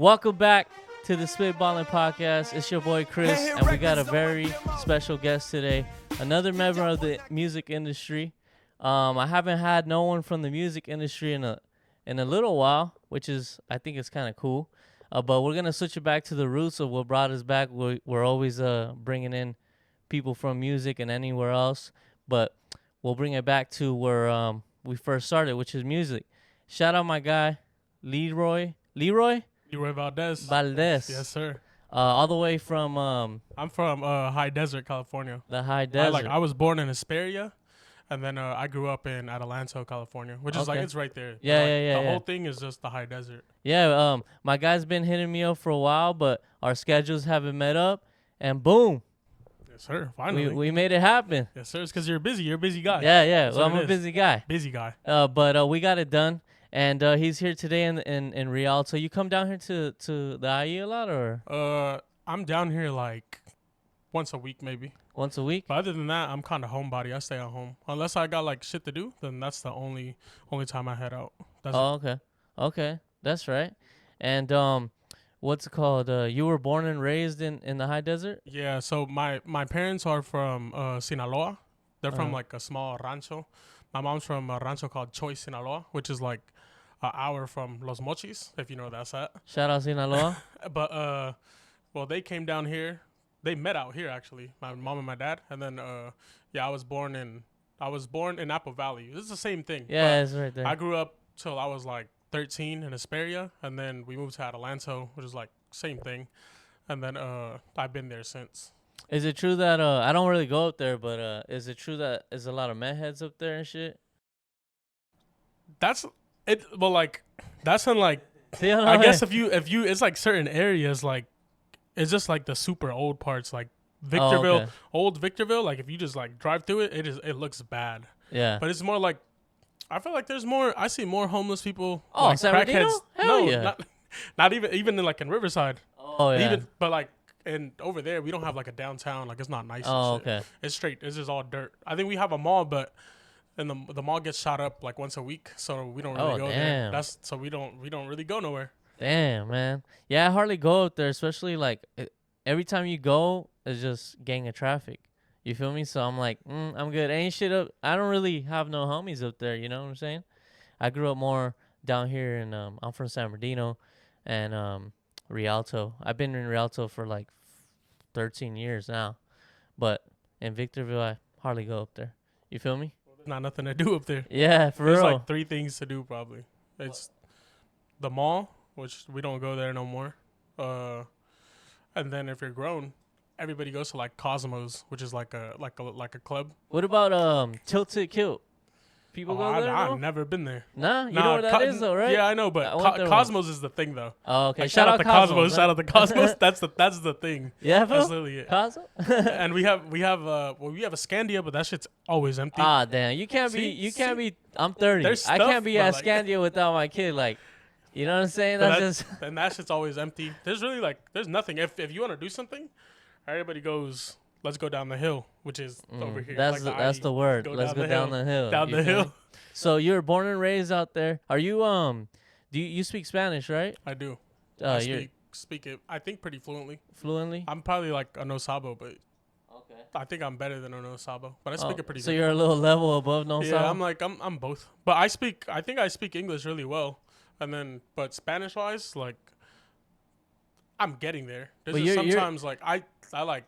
Welcome back to the Spitballin Podcast. It's your boy Chris, and we got a very special guest today. Another member of the music industry. I haven't had no one from the music industry in a little while, which is I think it's kind of cool. But we're gonna switch it back to the roots of what brought us back. We're always bringing in people from music and anywhere else, but we'll bring it back to where we first started, which is music. Shout out my guy, Leroy Valdez. Yes, sir. All the way from I'm from High Desert, California. the high desert. I was born in Hesperia, and then I grew up in Adelanto, California, which is Okay. it's right there. Yeah. The whole thing is just the High Desert. Yeah, my guy's been hitting me up for a while, but our schedules haven't met up, and boom, Yes, sir. Finally. we made it happen. Yes, sir. It's because you're busy. You're a busy guy. Yeah. That's Well, what I'm it a is. busy guy. Busy guy. But we got it done, and he's here today in Rialto. You come down here to the IE a lot, or I'm down here like once a week, maybe. once a week? But other than that, I'm kind of homebody. I stay at home unless I got like shit to do. Then that's the only time I head out. That's it. Okay, that's right. And what's it called? You were born and raised in the high desert? Yeah, so my parents are from Sinaloa. They're from Uh-huh. like a small rancho. My mom's from a rancho called Choice, Sinaloa, which is like an hour from Los Mochis, if you know where that's at. Shout out Sinaloa. But well, they came down here. They met out here actually, my mom and my dad. And then I was born in Apple Valley. This is the same thing. Yeah, but it's right there. I grew up till I was like 13 in Hesperia, and then we moved to Adelanto, which is like same thing. And then I've been there since. Is it true that I don't really go up there, but is it true that there's a lot of meth heads up there and shit? That's it. Well, like that's in like See, I guess if you it's like certain areas like it's just like the super old parts like Victorville, okay. old Victorville. Like if you just like drive through it, it looks bad. Yeah. But it's more like I feel like there's more. I see more homeless people. Oh, like San Bernardino? Hell no, yeah. not even in Riverside. Oh yeah. But like and over there we don't have like a downtown. Like it's not nice. Oh and shit. okay. It's straight. It's just all dirt. I think we have a mall, but. And the mall gets shot up like once a week, so we don't really Oh, go damn. there. So we don't really go nowhere. Damn, man. Yeah, I hardly go up there, especially like every time you go, it's just gang of traffic. You feel me? So I'm like, I'm good. Ain't shit up. I don't really have no homies up there. You know what I'm saying? I grew up more down here, and I'm from San Bernardino, and Rialto. I've been in Rialto for like 13 years now, but in Victorville, I hardly go up there. You feel me? There's not nothing to do up there. Yeah, for There's real. like 3 things to do probably. It's the mall, which we don't go there no more. And then if you're grown, everybody goes to like Cosmos, which is like a club. What about Tilted Kilt? People go there? I've no? never been there. Nah, you know where that is though, right? Yeah, I know, I but went there Cosmos is the thing though. Oh, okay. Like, shout out to Cosmos. Shout out to Cosmos. That's the thing. Yeah, That's bro. literally it. Cosmos. And we have a Scandia, but that shit's always empty. Ah, damn. You can't be. I'm 30. There's I stuff, can't be but, at like- Scandia without my kid. Like, you know what I'm saying? But That's just. and that shit's always empty. There's really there's nothing. If you want to do something, everybody goes. Let's go down the hill, which is over here. That's like that's IE. the word. Let's go down the hill. Down You the feel me? hill. So you were born and raised out there. Are you Do you speak Spanish, right? I do. I I speak it. I think pretty fluently. fluently. I'm probably like a no sabo, but Okay. I think I'm better than a no sabo. But I speak it pretty So good. you're a little level above no Yeah, I'm both. But I think I speak English really well. And then but Spanish wise, like I'm getting there. There's But just you're- sometimes like I like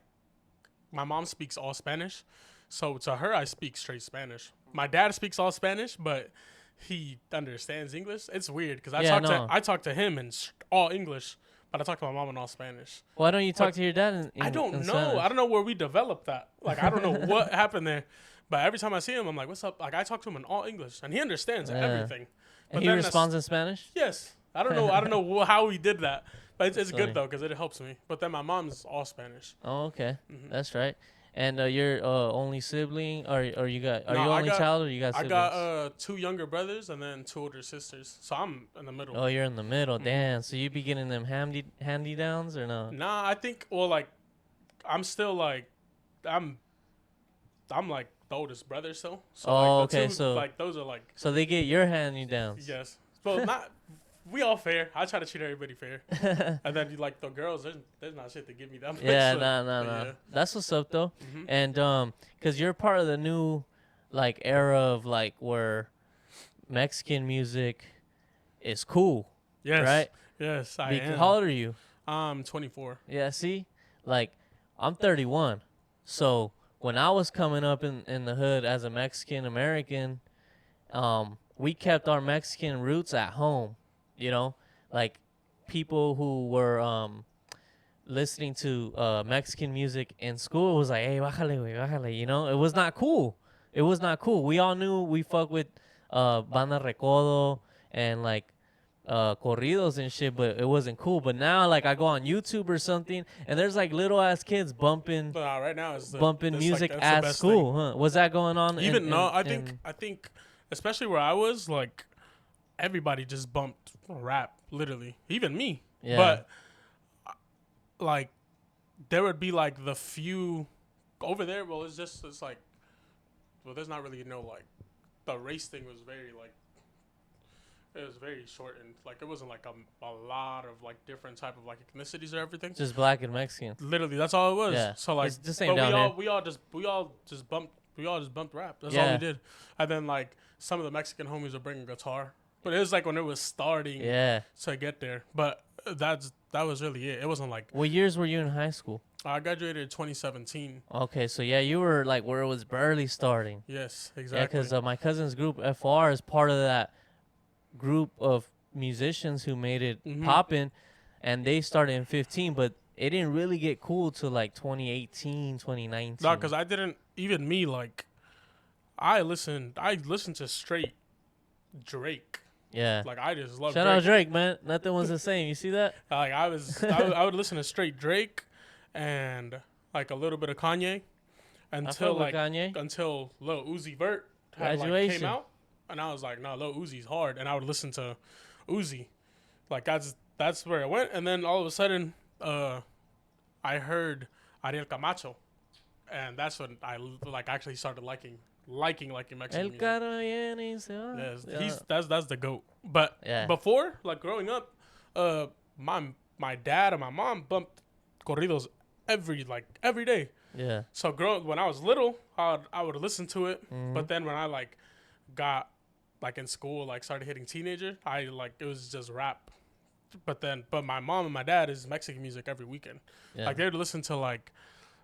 my mom speaks all Spanish. So to her I speak straight Spanish. My dad speaks all Spanish, but he understands English. It's weird because I talk to him in all English, but I talk to my mom in all Spanish. Why don't you talk to your dad in I don't in know. Spanish? I don't know where we developed that. Like I don't know what happened there. But every time I see him, I'm like, "What's up?" Like I talk to him in all English, and he understands Yeah. everything. But And he then responds in Spanish? Yes. I don't know. I don't know how he did that, but it's Funny. good though because it helps me. But then my mom's all Spanish. Oh, okay. Mhm. That's right. And you're only sibling, or you got? Are No, you I only got- child, or you got I siblings? got 2 younger brothers and then 2 older sisters, so I'm in the middle. Oh, you're in the middle. Mhm. Damn. So you be getting them handy downs or no? Nah, I think like I'm still like I'm like the oldest brother still. So Oh, like, the okay, two, so- like those are like So they get your handy downs. yes, well not we all fair. I try to treat everybody fair. And then like the girls, there's not shit to give me that much. Yeah, so, no. Yeah. That's what's up though. And cause you're part of the new like era of like where Mexican music is cool. Yes. Right. Yes, I am. How old are you? 24. Yeah. See, like I'm 31. So when I was coming up in the hood as a Mexican American, we kept our Mexican roots at home, you know, like people who were listening to Mexican music in school was like, hey, bájale, güey, bájale, you know, it was not cool. It was not cool. We all knew we fuck with Banda Recodo and like corridos and shit, but it wasn't cool. But now, like, I go on YouTube or something, and there's like little ass kids bumping, right now bumping music like, at school. Huh? Was that going on? I think, especially where I was, like, everybody just bumped rap, literally, even me. Yeah. But like, there would be like the few over there. Well, it's like, well, there's not really like, the race thing was very like. It was very shortened. Like, it wasn't like a lot of like different type of like ethnicities or everything. Just black and Mexican. Literally, that's all it was. Yeah. So like, the same down here. we all just bumped rap. That's all we did. And then like some of the Mexican homies would bring a guitar, but it was like when it was starting. Yeah. To get there, but that was really it. It wasn't like. What years were you in high school? I graduated in 2017. Okay, so yeah, you were like where it was barely starting. Yes, exactly. Yeah, because my cousin's group FR is part of that group of musicians who made it poppin', and they started in 15, but it didn't really get cool till like 2018, 2019. No, because I didn't, even me, like, I listened to straight Drake. Yeah. Like, I just love Shout Drake. out Drake, man. Nothing was the same. You see that? Like, I would listen to straight Drake and like a little bit of Kanye until Lil Uzi Vert came out. And I was like, no, Lil Uzi's hard. And I would listen to Uzi. Like, that's where I went. And then all of a sudden, I heard Ariel Camacho. And that's when I like actually started liking Mexican music. Yes, that's the GOAT. But before, like growing up, my dad and my mom bumped corridos every day. Yeah. So when I was little, I would listen to it. But then when I like got like in school, like started hitting teenager, it was just rap. But my mom and my dad is Mexican music every weekend. Yeah. Like they would listen to like,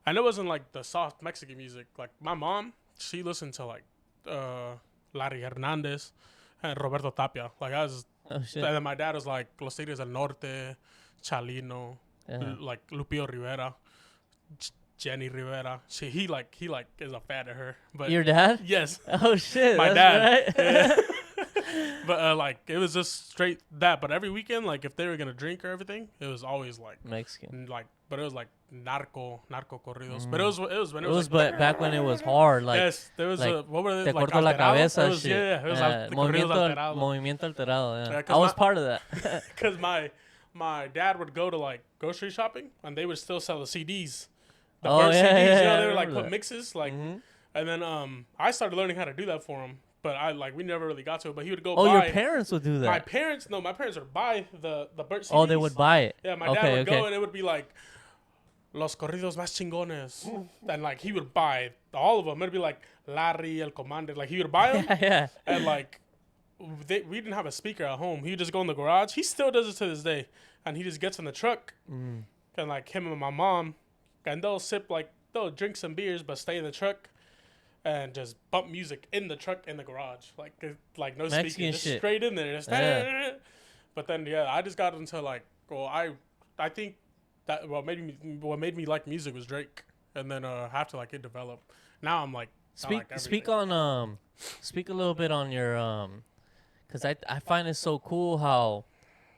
and it wasn't like the soft Mexican music. Like my mom, she listened to like Larry Hernandez and Roberto Tapia. Like I was, and then my dad was like Los Tigres del Norte, Chalino, like Lupillo Rivera, Jenny Rivera. He is a fan of her. But your dad? Yes. Oh shit. My dad. Right. Yeah. But like it was just straight that. But every weekend, like if they were gonna drink or everything, it was always like Mexican. Like, but it was like narco corridos. But it was when it was like, back when it was hard. Like yes, there was like, what were they? Te corto la cabeza. It was, shit. Yeah, it was movimiento alterado. Yeah. I was part of that. Because my dad would go to like grocery shopping and they would still sell the CDs. The CDs, you know, they would like put mixes like, and then I started learning how to do that for him. But we never really got to it. But he would go buy. Oh, your parents would do that? My parents would buy the Burt CDs. Oh, they would buy it. Yeah, my dad would go and it would be like, Los corridos más chingones. And like he would buy all of them. It'd be like Larry, El Commander. Like he would buy them. Yeah. And like, we didn't have a speaker at home. He would just go in the garage. He still does it to this day. And he just gets in the truck. And like him and my mom. And they'll drink some beers, but stay in the truck. And just bump music in the truck in the garage, like no speaker, just straight in there. But then I just got into like, well, I think that what made me like music was Drake, and then after like it developed, now I'm like speak a little bit on your because I find it so cool how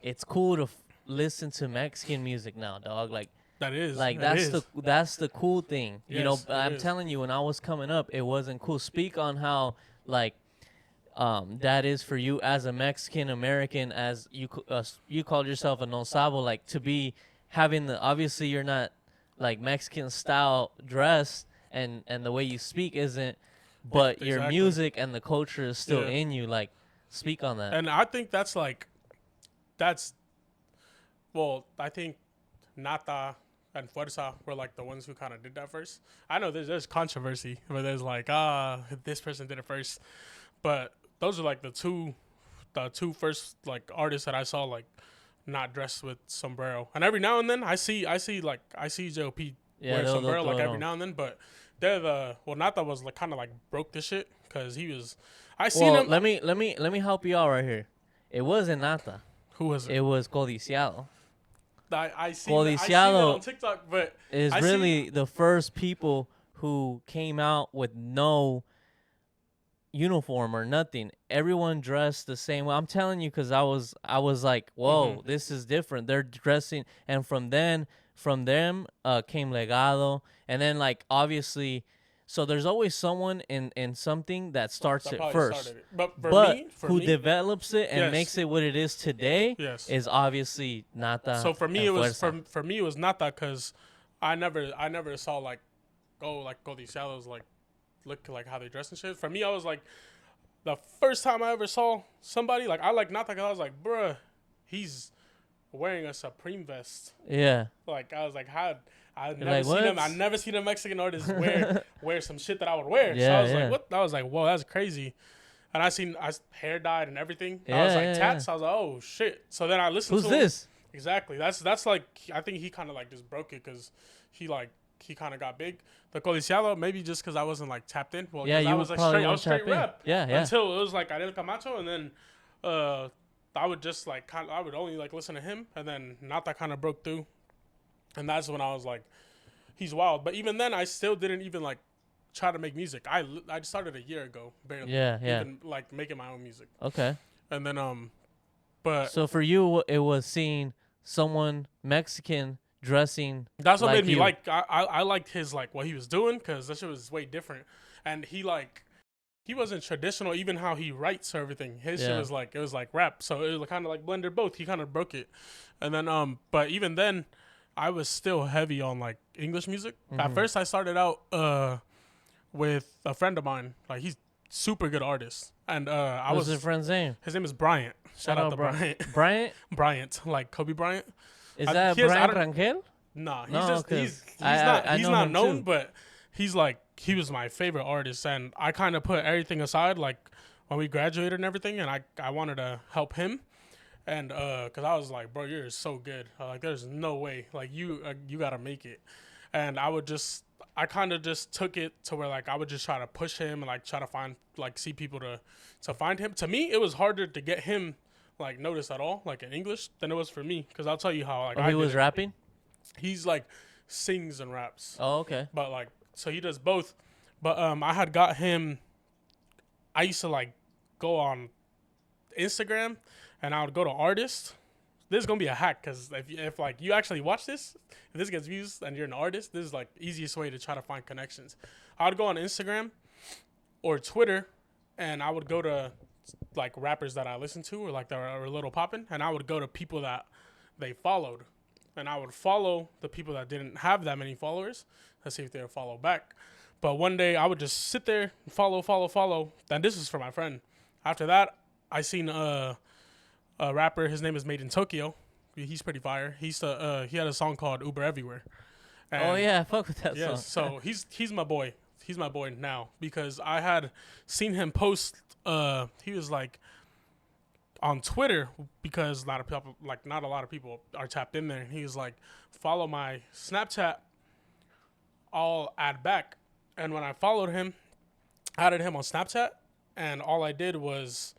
it's cool to listen to Mexican music now, dog. Like. That is like that's the cool thing, you know. I'm telling you, when I was coming up, it wasn't cool. Speak on how like that is for you as a Mexican American, as you called yourself a no sabo, like to be having the obviously you're not like Mexican style dress and the way you speak isn't, but your music and the culture is still in you. Like speak on that. And I think that's like that's, well, I think Nata and Fuerza were like the ones who kind of did that first. I know there's controversy where there's like, this person did it first, but those are like the two first like artists that I saw like not dressed with sombrero. And every now and then I see JOP wear sombrero like every now and then, but Nata was like kind of like broke this shit because he was. I seen him. Let me help you out right here. It wasn't Nata. Who was it? It was Codiciado. I see that on TikTok, but is really the first people who came out with no uniform or nothing. Everyone dressed the same way. I'm telling you, because I was like, whoa, this is different. They're dressing, and from them came Legado, and then like obviously. So there's always someone in something that starts it first. But who develops it and makes it what it is today is obviously Nata. So for me it was Nata because I never saw like Codiciados like look like how they dress and shit. For me I was like the first time I ever saw somebody like I like Nata because I was like, bruh, he's wearing a Supreme vest. Yeah. Like I was like, how I never seen a Mexican artist wear some shit that I would wear. Yeah, so I was like, what? I was like, whoa, that's crazy. And I hair dyed and everything. I was like, tats. I was like, oh shit. So then I listened to Who's this? Exactly. That's like, I think he kind of like just broke it because he kind of got big. The Codiciado, maybe just because I wasn't like tapped in. Well, yeah, I was straight rap. Yeah. Until it was like Ariel Camacho, and then I would just like I would only like listen to him, and then Nata kind of broke through. And that's when I was like, he's wild. But even then, I still didn't even like try to make music. I started a year ago, barely. Yeah. Even like making my own music. Okay. And then but so for you, it was seeing someone Mexican dressing. That's what like made me like. I liked his like what he was doing because that shit was way different. And he wasn't traditional. Even how he writes everything, his shit was like it was like rap. So it was kind of like blended both. He kind of broke it. And then but even then. I was still heavy on like English music. At first, I started out with a friend of mine. Like he's super good artist, and What's his friend's name? His name is Bryant. Shout out to Bryant. Bryant. Bryant, like Kobe Bryant. Is that Bryant Rangel? Nah, he's not known, too. But he was my favorite artist, and I kind of put everything aside. Like when we graduated and everything, and I wanted to help him. And because I was like, bro, you're so good. Like, there's no way. Like, you got to make it. And I kind of just took it to where, like, I would just try to push him and, like, try to find, like, see people to find him. To me, it was harder to get him, like, noticed at all, like, in English than it was for me. Because I'll tell you how, like, he was rapping? He's, like, sings and raps. Oh, okay. But, like, so he does both. But I had got him, I used to, like, go on Instagram. And I would go to artists. This is going to be a hack because if like you actually watch this, if this gets views and you're an artist, this is like easiest way to try to find connections. I would go on Instagram or Twitter and I would go to like rappers that I listen to or like that are a little poppin', and I would go to people that they followed. And I would follow the people that didn't have that many followers to see if they would follow back. But one day I would just sit there and follow. And this is for my friend. After that, I seen a rapper, his name is Made in Tokyo. He's pretty fire. He had a song called Uber Everywhere. And oh yeah, fuck with that song. So he's my boy. He's my boy now because I had seen him post. He was like on Twitter because not a lot of people are tapped in there. And he was like, follow my Snapchat. I'll add back. And when I followed him, added him on Snapchat, and all I did was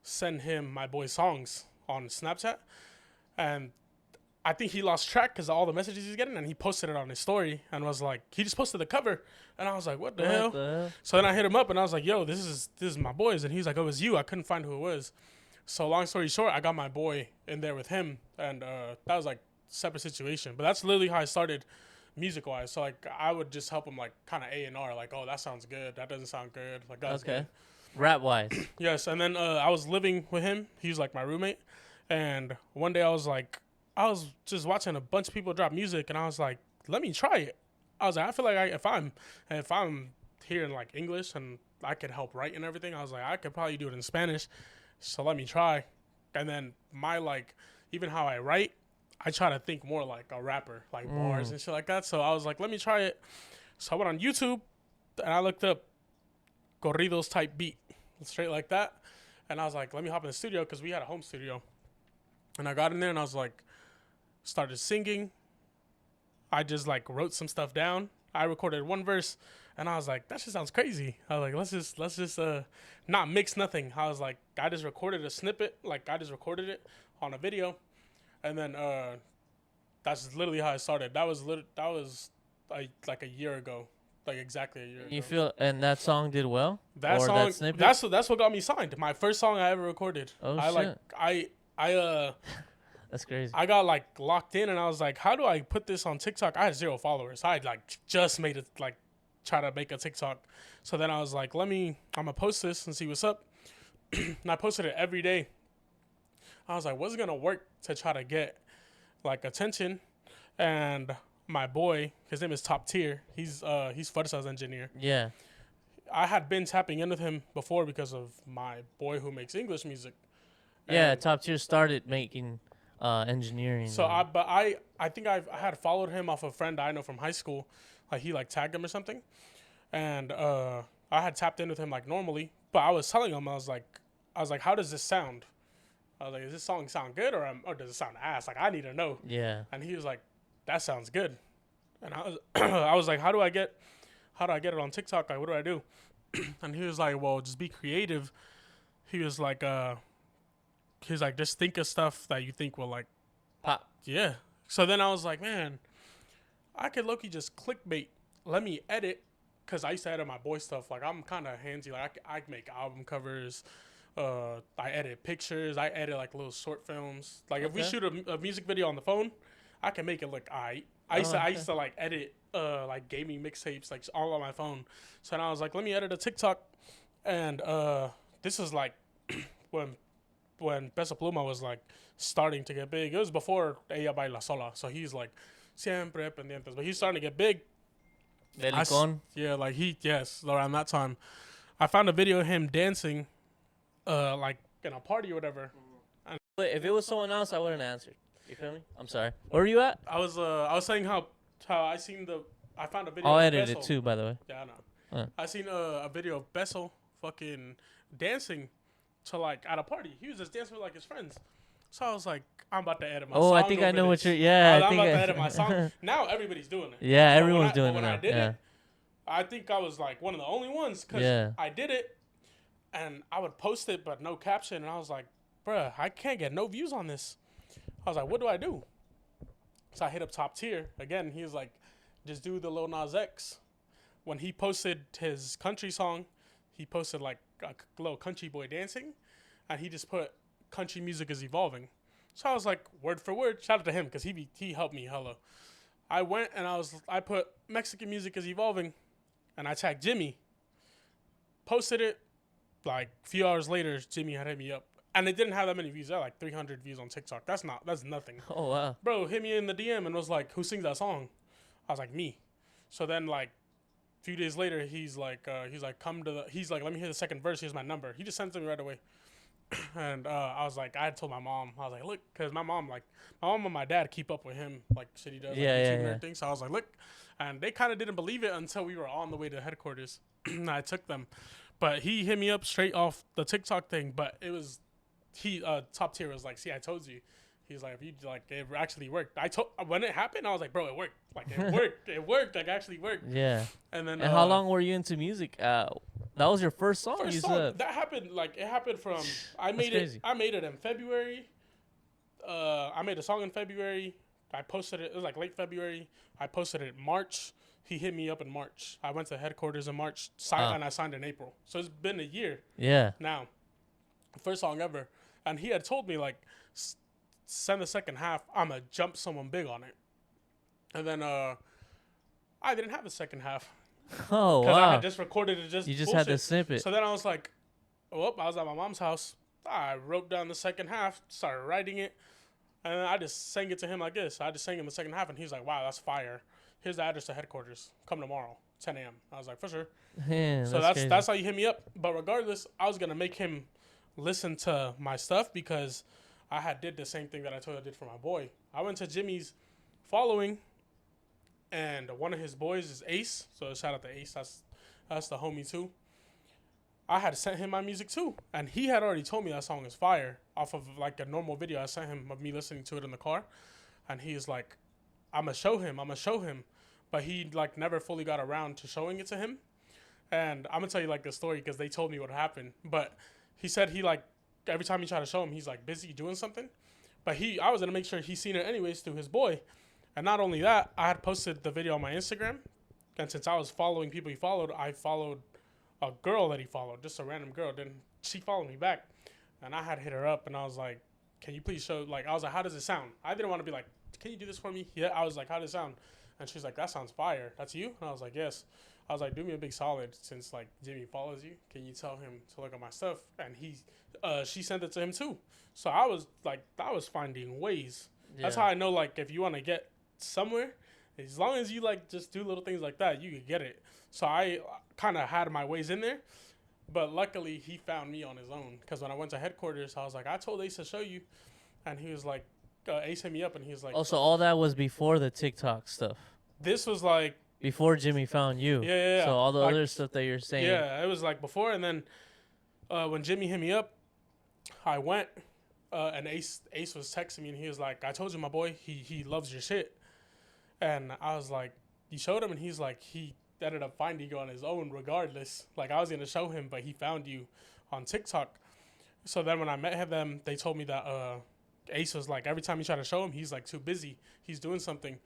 send him my boy's songs on Snapchat, and I think he lost track because of all the messages he's getting, and he posted it on his story and was like, he just posted the cover, and I was like, what the hell? So then I hit him up and I was like, yo, this is my boys, and he's like, oh, it was you. I couldn't find who it was. So long story short, I got my boy in there with him, and that was like separate situation, but that's literally how I started music wise. So like I would just help him like kind of A&R, like, oh, that sounds good, that doesn't sound good, like that's okay. Good. Rap wise. Yes, and then I was living with him. He's like my roommate. And one day I was just watching a bunch of people drop music, and I was like, let me try it. I was like, I feel like if I'm hearing like English and I could help write and everything, I was like, I could probably do it in Spanish. So let me try. And then my like even how I write, I try to think more like a rapper, like bars and shit like that. So I was like, let me try it. So I went on YouTube and I looked up corridos type beat, straight like that. And I was like, let me hop in the studio because we had a home studio. And I got in there and I was like, started singing. I just like wrote some stuff down. I recorded one verse and I was like, that shit sounds crazy. I was like, let's just not mix nothing. I was like, I just recorded a snippet. Like I just recorded it on a video. And then that's literally how I started. That was like a year ago. Like exactly a year ago. You feel, and that song did well? That song, that's what got me signed. My first song I ever recorded. Oh, shit. That's crazy. I got like locked in and I was like, how do I put this on TikTok? I had 0 followers. I had like just made it, like try to make a TikTok. So then I was like, I'm gonna post this and see what's up. And I posted it every day. I was like, what's gonna work to try to get like attention? And my boy, his name is Top Tier. He's Fuerza's engineer. Yeah. I had been tapping in with him before because of my boy who makes English music. Yeah, Top Tier started making engineering. So I think I had followed him off a friend I know from high school. Like he like tagged him or something. And I had tapped in with him like normally. But I was telling him, I was like, how does this sound? I was like, does this song sound good or does it sound ass? Like I need to know. Yeah. And he was like, that sounds good. And I was like, how do I get it on TikTok? Like, what do I do? And he was like, well, just be creative. He was like, just think of stuff that you think will like pop. Yeah. So then I was like, man, I could low-key just clickbait. Let me edit, because I used to edit my boy stuff. Like, I'm kind of handsy. Like, I make album covers. I edit pictures. I edit, like, little short films. Like, if we shoot a music video on the phone, I can make it look aight. I used to, like, edit, like, gaming mixtapes, like, all on my phone. So then I was like, let me edit a TikTok. And this is, like, when Peso Pluma was, like, starting to get big. It was before Ella Baila Sola. So he's, like, siempre pendientes. But he's starting to get big. Yeah, like, around that time. I found a video of him dancing, like, in a party or whatever. And if it was someone else, I wouldn't answer. You feel me? I'm sorry. Where were you at? I was saying how I found a video. I'll edit it too, by the way. Yeah, I know. I seen a video of Peso fucking dancing to like at a party. He was just dancing with like his friends. So I was like, I'm about to edit my song. Oh, I think I know what you're. Yeah, I'm about to edit my song. Now everybody's doing it. Yeah, everyone's doing it now. When I did it, I think I was like one of the only ones because I did it, and I would post it but no caption, and I was like, bruh, I can't get no views on this. I was like, what do I do? So I hit up Top Tier again. He was like, just do the Lil Nas X. When he posted his country song, he posted like a little country boy dancing, and he just put country music is evolving. So I was like, word for word, shout out to him because he helped me hella. I went and I put Mexican music is evolving, and I tagged Jimmy. Posted it, like a few hours later, Jimmy had hit me up. And it didn't have that many views. I had like 300 views on TikTok. That's nothing. Oh, wow. Bro, hit me in the DM and was like, who sings that song? I was like, me. So then like a few days later, he's like, let me hear the second verse. Here's my number. He just sent it to me right away. And I was like, I had told my mom, I was like, look, because my mom and my dad keep up with him, like shit he does, like YouTube and everything. So I was like, look, and they kind of didn't believe it until we were on the way to headquarters. And I took them. But he hit me up straight off the TikTok thing, but it was, Top Tier was like, see, I told you. He's like, if you like, it actually worked. When it happened, I was like, bro, it worked. Like it worked. It worked. Like actually worked. Yeah. And then. And how long were you into music? That was your first song. That happened. Like it happened from. I made it in February. I made a song in February. I posted it. It was like late February. I posted it in March. He hit me up in March. I went to headquarters in March. And I signed in April. So it's been a year. Yeah. Now, first song ever. And he had told me, like, send the second half. I'm going to jump someone big on it. And then I didn't have the second half. Oh, wow. Because I had just recorded it just You just bullshit. had to snippet. So then I was like, I was at my mom's house. I wrote down the second half, started writing it. And then I just sang it to him like this. I just sang him the second half, and he's like, wow, that's fire. Here's the address to headquarters. Come tomorrow, 10 a.m. I was like, for sure. Man, so that's how you hit me up. But regardless, I was going to make him listen to my stuff because I had did the same thing that I told you I did for my boy. I went to Jimmy's following, and one of his boys is Ace. So shout out to Ace. That's the homie too. I had sent him my music too, and he had already told me that song is fire off of like a normal video I sent him of me listening to it in the car, and he is like, I'ma show him, but he like never fully got around to showing it to him. And I'm gonna tell you like the story because they told me what happened, but he said he like every time he tried to show him, he's like busy doing something. But I was gonna make sure he's seen it anyways through his boy. And not only that, I had posted the video on my Instagram. And since I was following people he followed, I followed a girl that he followed, just a random girl. Then she followed me back. And I had hit her up and I was like, can you please show, like, I was like, how does it sound? I didn't want to be like, can you do this for me? Yeah, I was like, how does it sound? And she's like, that sounds fire. That's you? And I was like, yes. I was like, do me a big solid since like Jimmy follows you. Can you tell him to look at my stuff? And she sent it to him too. So I was finding ways. Yeah. That's how I know like if you want to get somewhere, as long as you like just do little things like that, you could get it. So I kind of had my ways in there, but luckily he found me on his own. Because when I went to headquarters, I was like, I told Ace to show you, and he was like, Ace hit me up, and he was like, also all that was before the TikTok stuff. This was like. Before Jimmy found you. Yeah. So all the other stuff that you're saying. Yeah, it was like before. And then when Jimmy hit me up, I went and Ace was texting me and he was like, I told you, my boy, he loves your shit. And I was like, you showed him? And he's like, he ended up finding you on his own regardless. Like I was going to show him, but he found you on TikTok. So then when I met them, they told me that Ace was like, every time you try to show him, he's like too busy. He's doing something.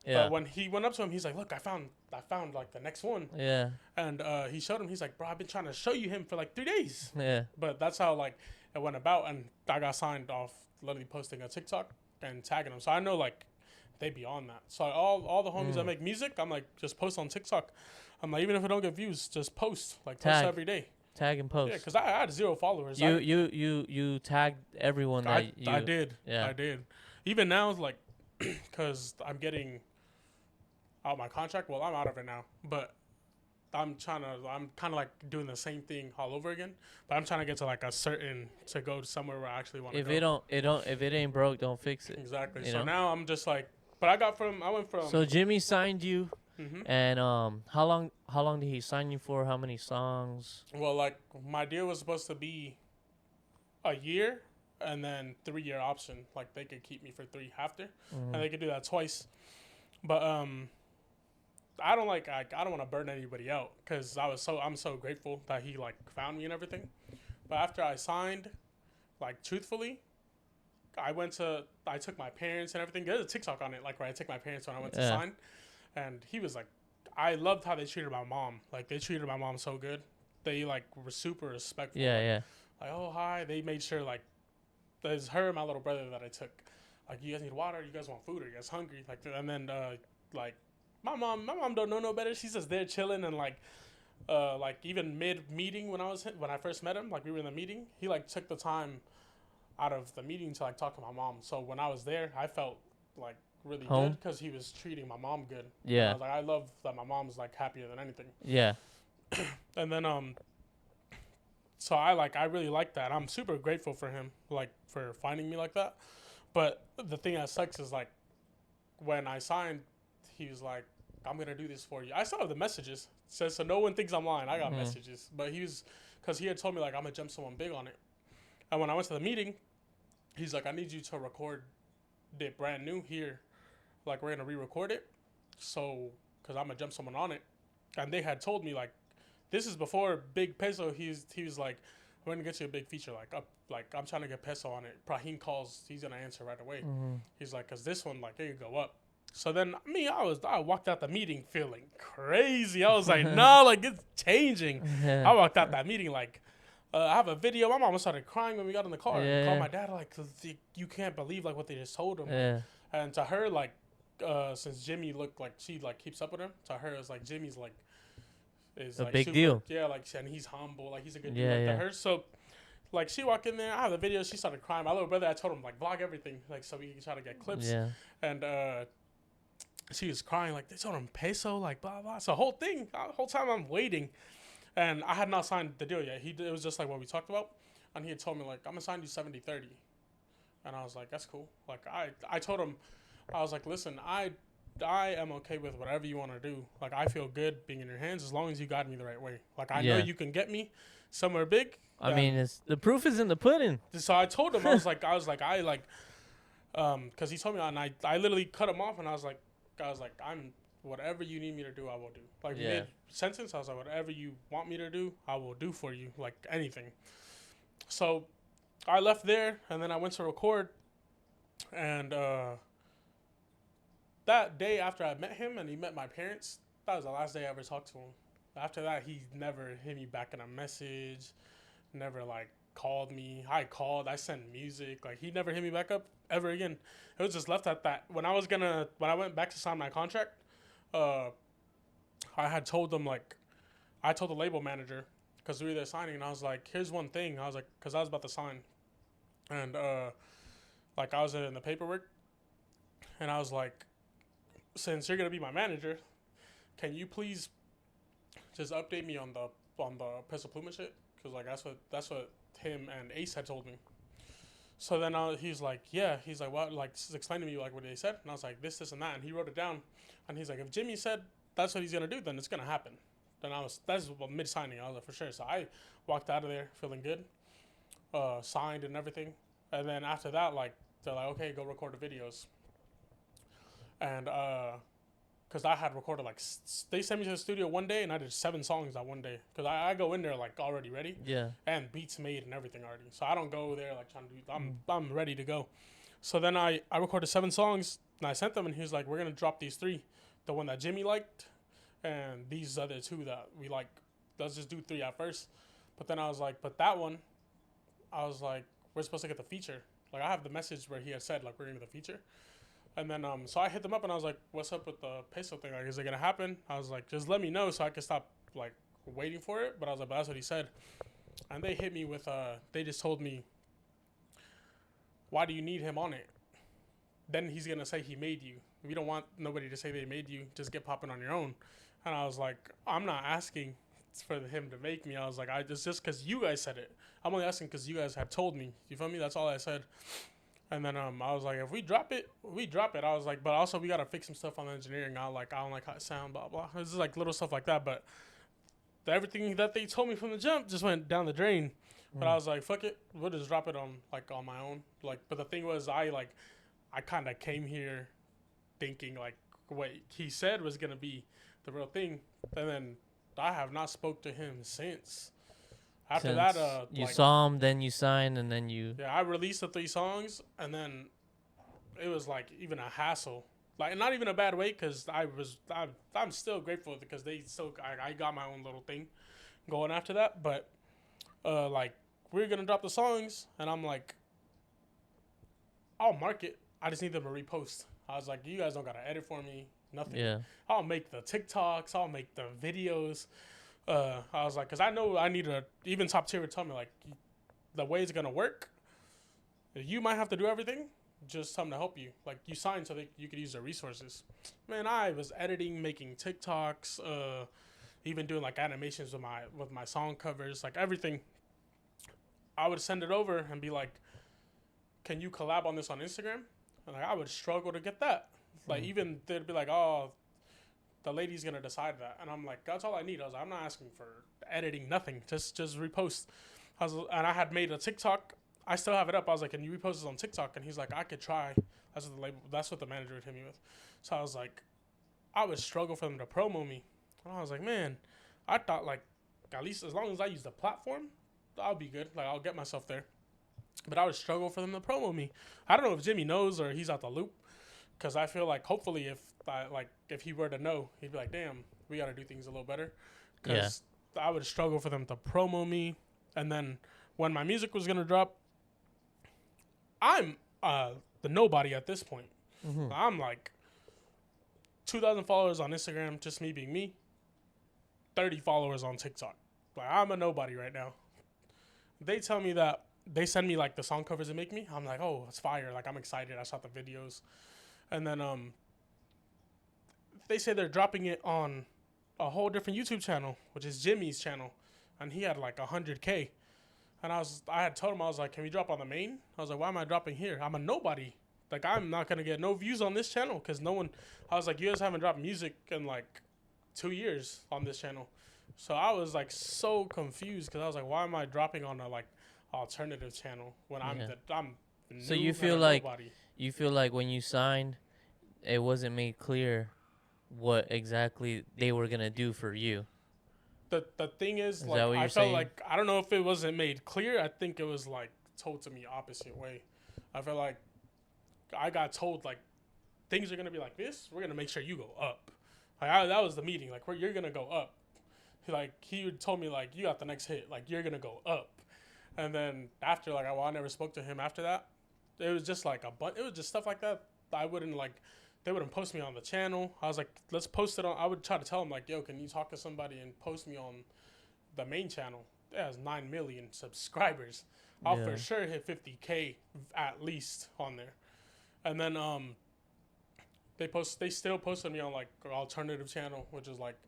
Yeah. But when he went up to him, he's like, look, I found like the next one. Yeah. And he showed him. He's like, bro, I've been trying to show you him for like 3 days. Yeah. But that's how like it went about. And I got signed off literally posting a TikTok and tagging them. So I know like they be on that. So all the homies that make music, I'm like, just post on TikTok. I'm like, even if I don't get views, just post. Like post every day. Tag and post. Yeah, because I had 0 followers. You tagged everyone I did. Yeah. I did. Even now, like, because I'm getting out my contract. Well, I'm out of it now, but I'm kind of like doing the same thing all over again. But I'm trying to get to like to go somewhere where I actually want to go. If it ain't broke, don't fix it. Exactly. So now I'm just like, but I went from. So Jimmy signed you, and how long did he sign you for? How many songs? Well, like my deal was supposed to be a year and then 3-year option. Like they could keep me for 3 after, and they could do that twice. But I don't want to burn anybody out because I'm so grateful that he like found me and everything. But after I signed, like truthfully, I took my parents and everything. There's a TikTok on it, like where I took my parents when I went to sign, and he was like, I loved how they treated my mom. Like they treated my mom so good. They like were super respectful. Yeah. Like, oh hi. They made sure like there's her and my little brother that I took. Like, you guys need water? You guys want food? Are you guys hungry? Like, and then like. My mom don't know no better. She's just there chilling and like even mid meeting when I first met him, like we were in the meeting, he like took the time out of the meeting to like talk to my mom. So when I was there, I felt like really good because he was treating my mom good. Yeah. And I was like, I love that my mom's like happier than anything. Yeah. And then so I really like that. I'm super grateful for him, like for finding me like that. But the thing that sucks is like when I signed, he was like, I'm going to do this for you. I still have the messages. It says, so no one thinks I'm lying. I got messages. But because he had told me, like, I'm going to jump someone big on it. And when I went to the meeting, he's like, I need you to record it brand new here. Like, we're going to re-record it. So, because I'm going to jump someone on it. And they had told me, like, this is before Big Peso. He was like, we're going to get you a big feature. Like, I'm trying to get Peso on it. Brahim calls. He's going to answer right away. He's like, because this one, like, it could go up. So then, I walked out the meeting feeling crazy. I was like, no, like, it's changing. I walked out that meeting like, I have a video. My mom started crying when we got in the car. Yeah. Called my dad, like, cause you can't believe, like, what they just told him. Yeah. And to her, like, since Jimmy looked like she, like, keeps up with him, to her, it's like Jimmy's, like, is, a like, big super, deal. Yeah, like, and he's humble. Like, he's a good dude. Like, to her, so, like, she walked in there. I have the video. She started crying. My little brother, I told him, like, vlog everything, like, so we can try to get clips. Yeah. And, she was crying, like, they told him Peso, like, blah, blah. So the whole time I'm waiting. And I had not signed the deal yet. It was just like what we talked about. And he had told me, like, I'm going to sign you 70-30. And I was like, that's cool. Like, I told him, I was like, listen, I am okay with whatever you want to do. Like, I feel good being in your hands as long as you guide me the right way. Like, I know you can get me somewhere big. I mean, it's the proof is in the pudding. So I told him, because he told me, and I literally cut him off, and I was like, I'm whatever you need me to do, I will do. Like mid sentence, I was like, whatever you want me to do, I will do for you, like anything. So I left there, and then I went to record, and that day after I met him and he met my parents, that was the last day I ever talked to him. After that, he never hit me back in a message, never like called me. I called, I sent music. Like, he never hit me back up ever again. It was just left at that. When I went back to sign my contract, I had told them, like, I told the label manager, because we were there signing, and I was like, here's one thing. I was like, because I was about to sign. And, like, I was in the paperwork, and I was like, since you're going to be my manager, can you please just update me on the Peso Pluma shit? Because, like, that's what him and Ace had told me. So then he's like, yeah. He's like, what? Like, just explain to me, like, what they said. And I was like, this, and that. And he wrote it down. And he's like, if Jimmy said that's what he's going to do, then it's going to happen. Then that's mid-signing. I was like, for sure. So I walked out of there feeling good, signed and everything. And then after that, like, they're like, okay, go record the videos. And because I had recorded, like, they sent me to the studio one day, and I did 7 songs that one day. Because I go in there, like, already ready. Yeah. And beats made and everything already. So I don't go there, like, trying to do, I'm ready to go. So then I recorded 7 songs, and I sent them, and he was like, we're going to drop these 3. The one that Jimmy liked, and these other 2 that we like. Let's just do 3 at first. But then I was like, but that one, I was like, we're supposed to get the feature. Like, I have the message where he had said, like, we're going to get the feature. And then, so I hit them up, and I was like, what's up with the Peso thing? Like, is it going to happen? I was like, just let me know so I can stop, like, waiting for it. But I was like, but that's what he said. And they hit me with, they just told me, why do you need him on it? Then he's going to say he made you. We don't want nobody to say they made you. Just get popping on your own. And I was like, I'm not asking for him to make me. I was like, it's just because you guys said it. I'm only asking because you guys have told me. You feel me? That's all I said. And then I was like, if we drop it, we drop it. I was like, but also we got to fix some stuff on the engineering. I don't like how it sound, blah, blah. This is like little stuff like that. But everything that they told me from the jump just went down the drain. But I was like, fuck it. We'll just drop it on my own. Like, but the thing was, I kind of came here thinking, like, what he said was going to be the real thing. And then I have not spoke to him since. After that, you saw him, then you signed, and then you... Yeah, I released the 3 songs, and then it was, like, even a hassle. Like, not even a bad way, because I'm still grateful because I got my own little thing going after that. But, like, we're going to drop the songs, and I'm like, I'll mark it. I just need them to repost. I was like, you guys don't got to edit for me, nothing. Yeah. I'll make the TikToks. I'll make the videos. I was like, because I know I need even Top Tier would tell me, like, the way it's going to work, you might have to do everything, just tell them to help you. Like, you signed so that you could use their resources. Man, I was editing, making TikToks, even doing, like, animations with my song covers, like, everything. I would send it over and be like, can you collab on this on Instagram? And, like, I would struggle to get that. Like, even they'd be like, oh, the lady's going to decide that. And I'm like, that's all I need. I was like, I'm not asking for editing, nothing. Just repost. And I had made a TikTok. I still have it up. I was like, can you repost this on TikTok? And he's like, I could try. That's what the manager would hit me with. So I was like, I would struggle for them to promo me. And I was like, man, I thought, like, at least as long as I use the platform, I'll be good. Like, I'll get myself there. But I would struggle for them to promo me. I don't know if Jimmy knows or he's out the loop. Because I feel like hopefully if he were to know, he'd be like, damn, we got to do things a little better. Because I would struggle for them to promo me. And then when my music was going to drop, I'm the nobody at this point. Mm-hmm. I'm like 2,000 followers on Instagram, just me being me. 30 followers on TikTok. Like, I'm a nobody right now. They tell me that they send me, like, the song covers they make me. I'm like, oh, it's fire. Like, I'm excited. I saw the videos. And then they say they're dropping it on a whole different YouTube channel, which is Jimmy's channel. And he had, like, 100K. And I had told him, I was like, can we drop on the main? I was like, why am I dropping here? I'm a nobody. Like, I'm not going to get no views on this channel because no one, I was like, you guys haven't dropped music in like 2 years on this channel. So I was like so confused because I was like, why am I dropping on a like alternative channel when I'm new? So you feel like when you signed, it wasn't made clear what exactly they were going to do for you. The thing is like, I felt saying? Like, I don't know if it wasn't made clear. I think it was like told to me opposite way. I felt like I got told like things are gonna be like this. We're gonna make sure you go up. Like that was the meeting. Like you're gonna go up. Like he told me like you got the next hit. Like you're gonna go up. And then after like I never spoke to him after that. It was just like it was just stuff like that. I wouldn't like. They wouldn't post me on the channel. I was like, let's post it on. I would try to tell them like, yo, can you talk to somebody and post me on the main channel? It has 9 million subscribers. I'll for sure hit 50K at least on there. And then they still posted me on like an alternative channel, which is like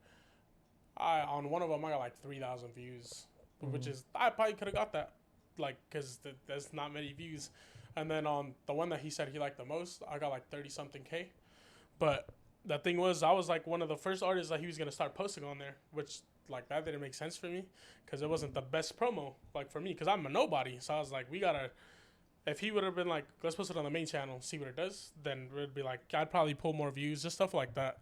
on one of them I got like 3,000 views, which is I probably could have got that, like because there's not many views. And then on the one that he said he liked the most, I got like 30 something K. But the thing was, I was like one of the first artists that he was gonna start posting on there, which like that didn't make sense for me because it wasn't the best promo like for me because I'm a nobody. So I was like, we gotta. If he would have been like, let's post it on the main channel, see what it does, then it would be like, I'd probably pull more views, just stuff like that.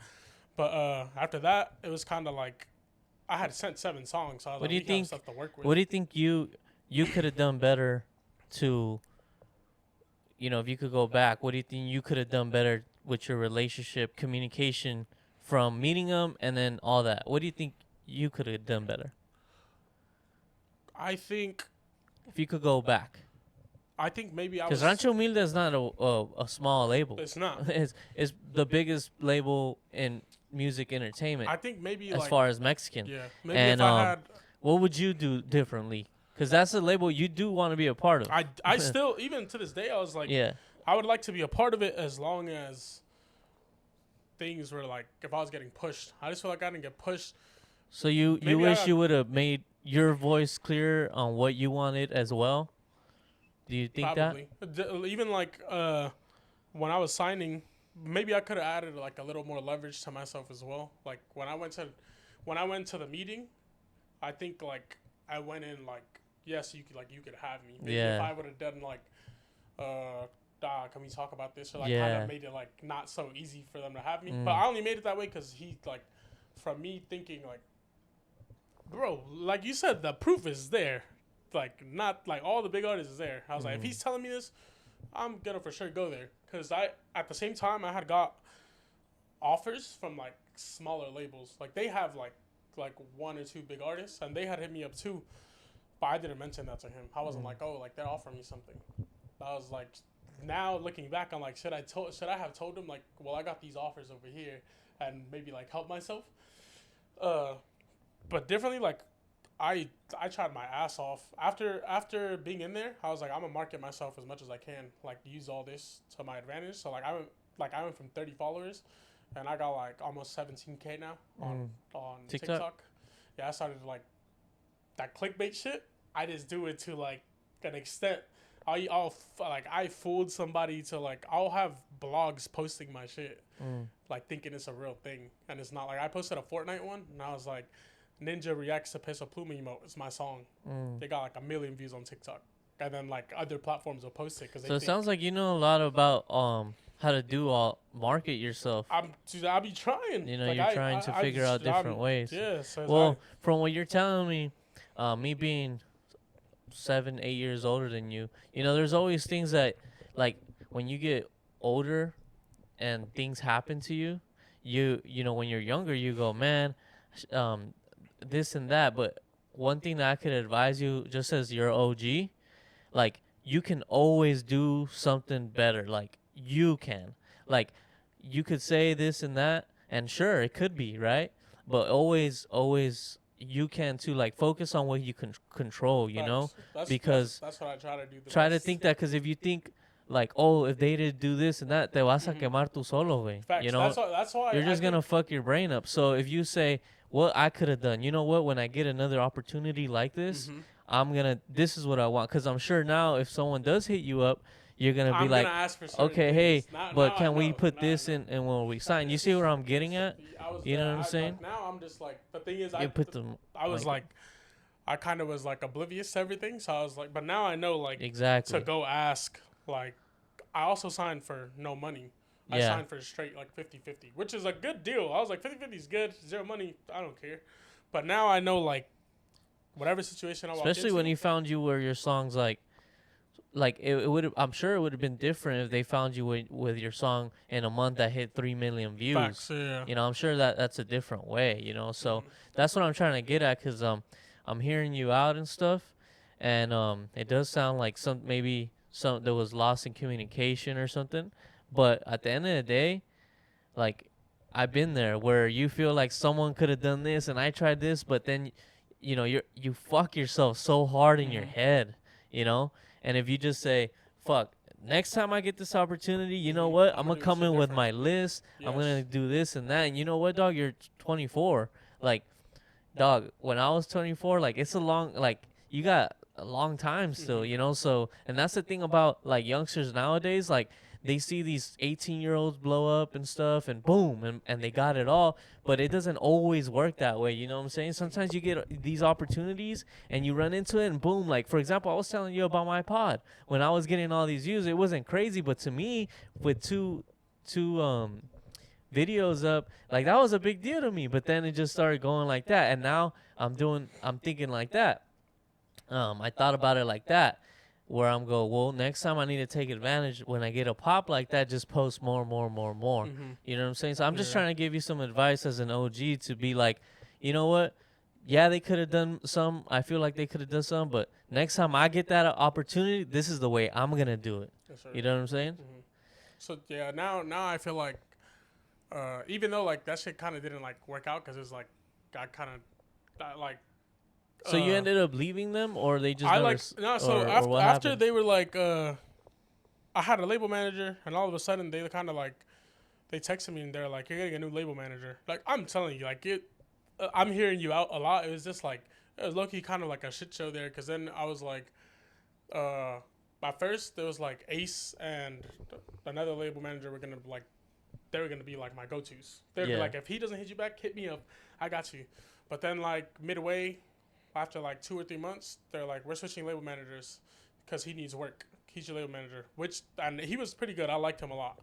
But after that, it was kind of like, I had sent 7 songs, so I was like, we have stuff to work with. What do you think you could have done better to, if you could go back, what do you think you could have done better with your relationship, communication from meeting them and then all that? What do you think you could have done better? I think. If you could go back. I think maybe because Rancho Humilde is not a small label. It's not. It's the biggest label in music entertainment. I think maybe as far as Mexican. Yeah. Maybe and, if I had. What would you do differently? Because that's a label you do want to be a part of. I still, even to this day, I was like, I would like to be a part of it as long as things were like, if I was getting pushed. I just feel like I didn't get pushed. So you wish you would have made your voice clear on what you wanted as well? Do you think Probably. That? Even like when I was signing, maybe I could have added like a little more leverage to myself as well. Like when I went to the meeting, I think like I went in like, yes, you could have me. Maybe if I would have done like, can we talk about this? Or like kind of made it like not so easy for them to have me. But I only made it that way because he like, from me thinking like, bro, like you said, the proof is there. Like not like all the big artists is there. I was like, if he's telling me this, I'm gonna for sure go there. Cause at the same time I had got offers from like smaller labels. Like they have like 1 or 2 big artists, and they had hit me up too. But I didn't mention that to him. I wasn't like, oh, like they're offering me something. I was like, now looking back, I'm like, should I have told him like, well, I got these offers over here, and maybe like help myself. But differently, like. I tried my ass off. After being in there, I was like, I'm gonna market myself as much as I can, like use all this to my advantage. So I went from 30 followers, and I got like almost 17K now on TikTok. Yeah, I started like that clickbait shit. I just do it to like an extent. I fooled somebody to like I'll have blogs posting my shit, like thinking it's a real thing, and it's not. Like I posted a Fortnite one, and I was like. Ninja reacts to Peso Pluma emote. It's my song. They got like 1 million views on TikTok, and then like other platforms will post it. So it sounds like you know a lot about how to market yourself. I'll be trying. Like you're trying to figure out different ways. Yeah. So from what you're telling me, me being 7, 8 years older than you, there's always things that like when you get older, and things happen to you. When you're younger, you go, man. This and that, but one thing that I could advise you, just as your OG, like you can always do something better. Like you can, like you could say this and that, and sure it could be right, but always you can too. Like focus on what you can control, because that's what I try to do. Try to think that, because if you think like, oh, if they did do this and that, te vas a quemar tu solo, güey. Facts. You know, that's why you're just gonna fuck your brain up. So if you say, what I could have done, you know what? When I get another opportunity like this, this is what I want. Because I'm sure now, if someone does hit you up, you're gonna be like, ask for okay, hey, but can we put this in? in and when we sign? You see where I'm getting at? You know what I'm saying? Now I'm just like, the thing is, I was like I kind of was like oblivious to everything. So I was like, but now I know like exactly to go ask. Like, I also signed for no money. I signed for straight like 50-50, which is a good deal. I was like 50-50 is good. Zero money, I don't care. But now I know like whatever situation I walk into. Especially when he found you where your songs like it would. I'm sure it would have been different if they found you with your song in a month that hit 3 million views. Facts, yeah. You know, I'm sure that's a different way. You know, so that's what I'm trying to get at, because I'm hearing you out and stuff, and it does sound like maybe there was loss in communication or something. But at the end of the day, like, I've been there where you feel like someone could have done this and I tried this, but then, you know, you fuck yourself so hard in your head, you know? And if you just say, fuck, next time I get this opportunity, you know what? I'm going to come in with my list. Yes. I'm going to do this and that. And you know what, dog? You're 24. Like, dog, when I was 24, like, it's a long, like, you got a long time still, you know? So, and that's the thing about, like, youngsters nowadays, like, they see these 18-year-olds blow up and stuff, and boom, and they got it all. But it doesn't always work that way, you know what I'm saying? Sometimes you get these opportunities, and you run into it, and boom. Like, for example, I was telling you about my pod. When I was getting all these views, it wasn't crazy, but to me, with two videos up, like, that was a big deal to me. But then it just started going like that, and now I'm thinking like that. I thought about it like that, where I'm go, well, next time I need to take advantage when I get a pop like that, just post more. You know what I'm saying? So I'm just trying to give you some advice as an OG to be like, you know what? Yeah, they could have done some. I feel like they could have done some, but next time I get that opportunity, this is the way I'm going to do it. Yes, you know what I'm saying? So, yeah, now I feel like, even though, like, that shit kind of didn't, like, work out, because it's like, I kind of, like, so you ended up leaving them, or they just after they were like, I had a label manager, and all of a sudden they kind of like, they texted me and they're like, you're getting a new label manager. Like, I'm telling you, like, I'm hearing you out a lot. It was just like, it was low-key kind of like a shit show there, because then I was like, at first there was like Ace and another label manager were gonna like, they were gonna be like my go-tos. They'd be like, if he doesn't hit you back, hit me up, I got you. But then like midway, after like 2 or 3 months, they're like, we're switching label managers because he needs work. He's your label manager, and he was pretty good. I liked him a lot.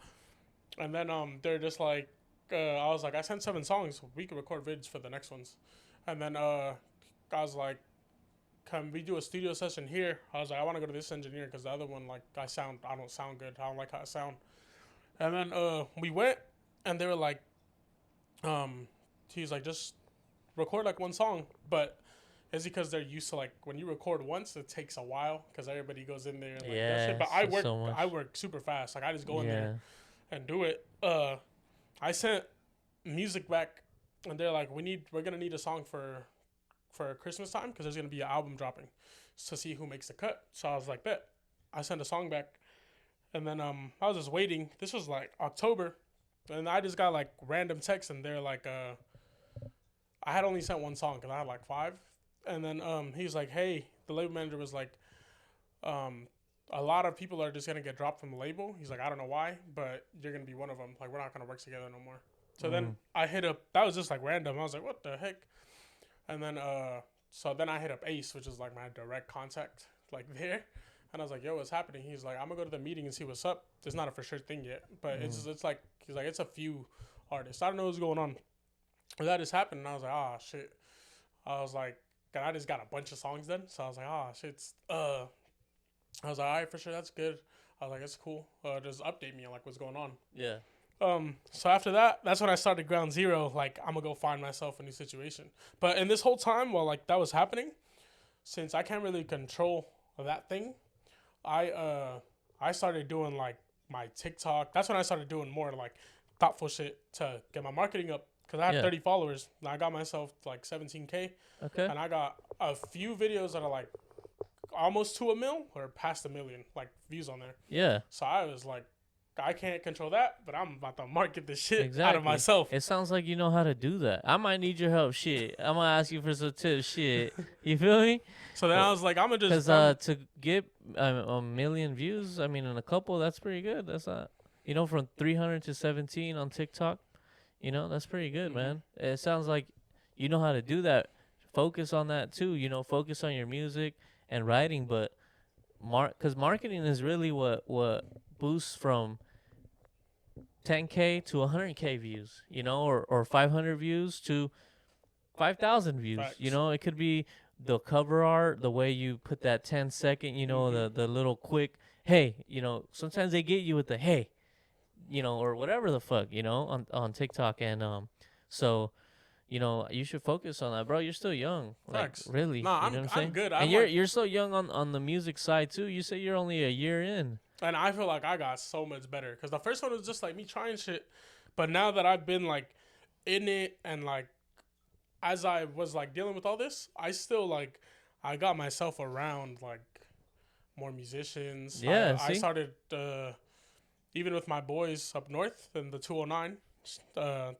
And then they're just like, I was like, I sent 7 songs. We can record vids for the next ones. And then I was like, can we do a studio session here? I was like, I want to go to this engineer because the other one, like, I don't sound good. I don't like how I sound. And then we went, and they were like, he's like, just record like 1 song, but it's because they're used to, like, when you record once, it takes a while because everybody goes in there and like that shit. But I work super fast. Like, I just go in there and do it. I sent music back, and they're like, we're gonna need a song for Christmas time because there's gonna be an album dropping to see who makes the cut. So I was like, bet. I sent a song back, and then I was just waiting. This was like October, and I just got like random texts, and they're like, I had only sent 1 song because I had like 5. And then he's like, hey, the label manager was like, a lot of people are just going to get dropped from the label. He's like, I don't know why, but you're going to be one of them. Like, we're not going to work together no more. So then I hit up, that was just like random. I was like, what the heck? And then, so then I hit up Ace, which is like my direct contact, like there. And I was like, yo, what's happening? He's like, I'm going to go to the meeting and see what's up. It's not a for sure thing yet, but it's like, he's like, it's a few artists. I don't know what's going on. But that just happened. And I was like, oh, shit. I was like, I just got a bunch of songs done. So I was like, oh, shit. I was like, all right, for sure. That's good. I was like, that's cool. Just update me on, like, what's going on. Yeah. So after that, that's when I started ground zero. Like, I'm going to go find myself a new situation. But in this whole time, while, like, that was happening, since I can't really control that thing, I started doing, like, my TikTok. That's when I started doing more, like, thoughtful shit to get my marketing up. Because I have 30 followers. And I got myself, like, 17K. Okay. And I got a few videos that are, like, almost to a mil or past 1 million like views on there. Yeah. So I was like, I can't control that, but I'm about to market the shit out of myself. It sounds like you know how to do that. I might need your help. Shit, I'm gonna ask you for some tips. Shit, you feel me? So then I was like, I'm gonna just to get 1 million views. I mean, in a couple, that's pretty good. That's not, from 300 to 17 on TikTok. That's pretty good, man. It sounds like you know how to do that. Focus on that too. Focus on your music and writing, but because marketing is really what boosts from 10K to 100K views, or 500 views to 5,000 views. Facts. It could be the cover art, the way you put that 10-second, the little quick, hey, sometimes they get you with the hey, or whatever the fuck, on TikTok. And so, you should focus on that, bro. You're still young. Facts. Like, really. No, I'm good. And you're so young on the music side, too. You say you're only a year in. And I feel like I got so much better. Because the first one was just, like, me trying shit. But now that I've been, like, in it and, like, as I was, like, dealing with all this, I still, like, I got myself around, like, more musicians. Yeah, I started, even with my boys up north in the 209.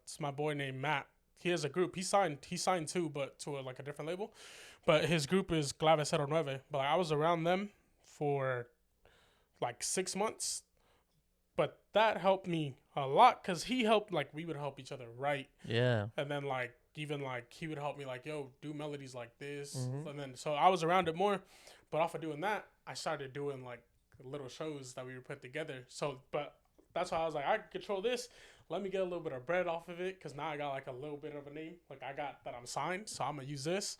It's my boy named Matt. He has a group. He signed too, but to a different label. But his group is S2EP16. But I was around them for like 6 months. But that helped me a lot because he helped, like, we would help each other write. Yeah. And then, like, even, like, he would help me, like, yo, do melodies like this. And then, so I was around it more. But off of doing that, I started doing, like, little shows that we would put together. So, but that's why I was like, I can control this. Let me get a little bit of bread off of it because now I got, like, a little bit of a name. Like, I got that I'm signed, so I'm going to use this.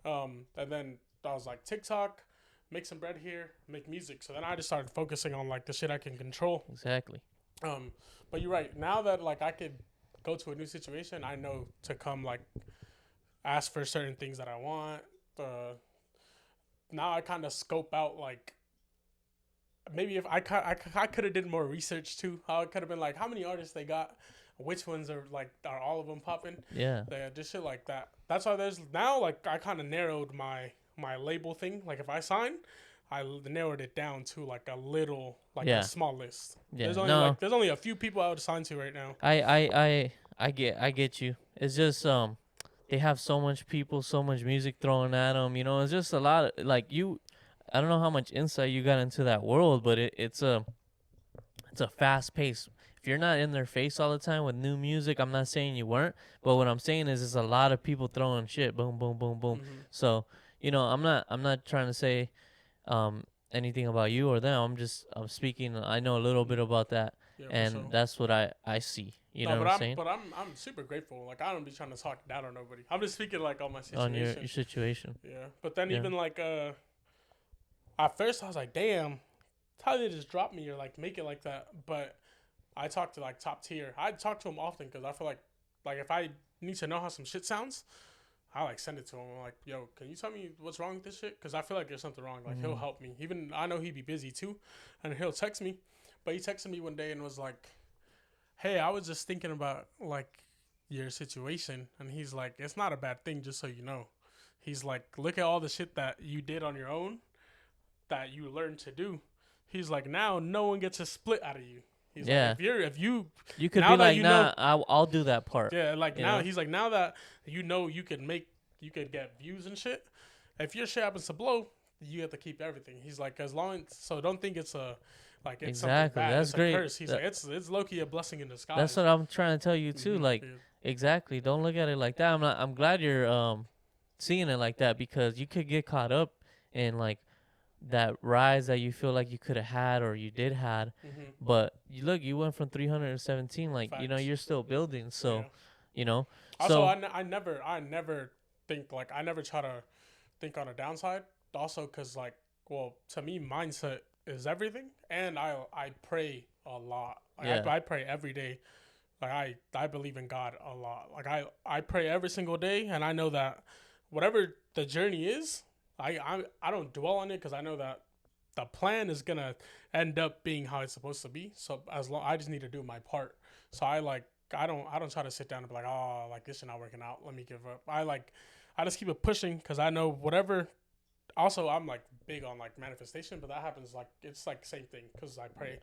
And then I was like, TikTok, make some bread here, make music. So then I just started focusing on, like, the shit I can control. Exactly. But you're right. Now that, like, I could go to a new situation, I know to come, like, ask for certain things that I want. Now I kind of scope out, like, maybe if I could have did more research too. I could have been like, how many artists they got, which ones are all of them popping? Yeah, just shit like that. That's why there's now, like, I kind of narrowed my label thing. Like, if I sign, I narrowed it down to, like, a little, like, a small list. Yeah, there's only a few people I would assign to right now. I get you. It's just they have so much people, so much music thrown at them. It's just a lot of, like, I don't know how much insight you got into that world, but it's a fast pace. If you're not in their face all the time with new music, I'm not saying you weren't, but what I'm saying is a lot of people throwing shit, boom, boom, boom, boom. So, I'm not trying to say anything about you or them. I'm speaking. I know a little bit about that, and that's what I see. You know what I'm saying? But I'm super grateful. Like, I don't be trying to talk down on nobody. I'm just speaking, like, on my situation. On your situation. Yeah, but then even, like, at first I was like, damn, how did they just drop me or, like, make it like that? But I talk to, like, top tier. I talk to him often because I feel like if I need to know how some shit sounds, I, like, send it to him. I'm like, yo, can you tell me what's wrong with this shit? Because I feel like there's something wrong. Like, he'll help me. Even I know he'd be busy too, and he'll text me. But he texted me one day and was like, hey, I was just thinking about, like, your situation. And he's like, it's not a bad thing, just so you know. He's like, look at all the shit that you did on your own that you learned to do. He's like, now no one gets a split out of you. He's like, if you could be like, nah, I'll do that part. Yeah, like, now he's like, now that you could get views and shit. If your shit happens to blow, you have to keep everything. He's like, so don't think it's it's something bad. That's it's great. A curse. He's like, it's low-key a blessing in disguise. That's what I'm trying to tell you too. Like, exactly. Don't look at it like that. I'm glad you're seeing it like that because you could get caught up in, like, that rise that you feel like you could have had or you did had, but you went from 300 to 17. Like, Facts. You're still building. So, Also, so I never think, like, I never try to think on a downside. Also, because, like, well, to me, mindset is everything, and I pray a lot. Like, I pray every day. Like, I believe in God a lot. Like, I pray every single day, and I know that whatever the journey is, I don't dwell on it because I know that the plan is gonna end up being how it's supposed to be. So as long I just need to do my part. So I don't try to sit down and be like, oh, like, this is not working out, let me give up. I just keep it pushing because I know whatever also I'm like big on like manifestation, but that happens like it's like same thing because I pray.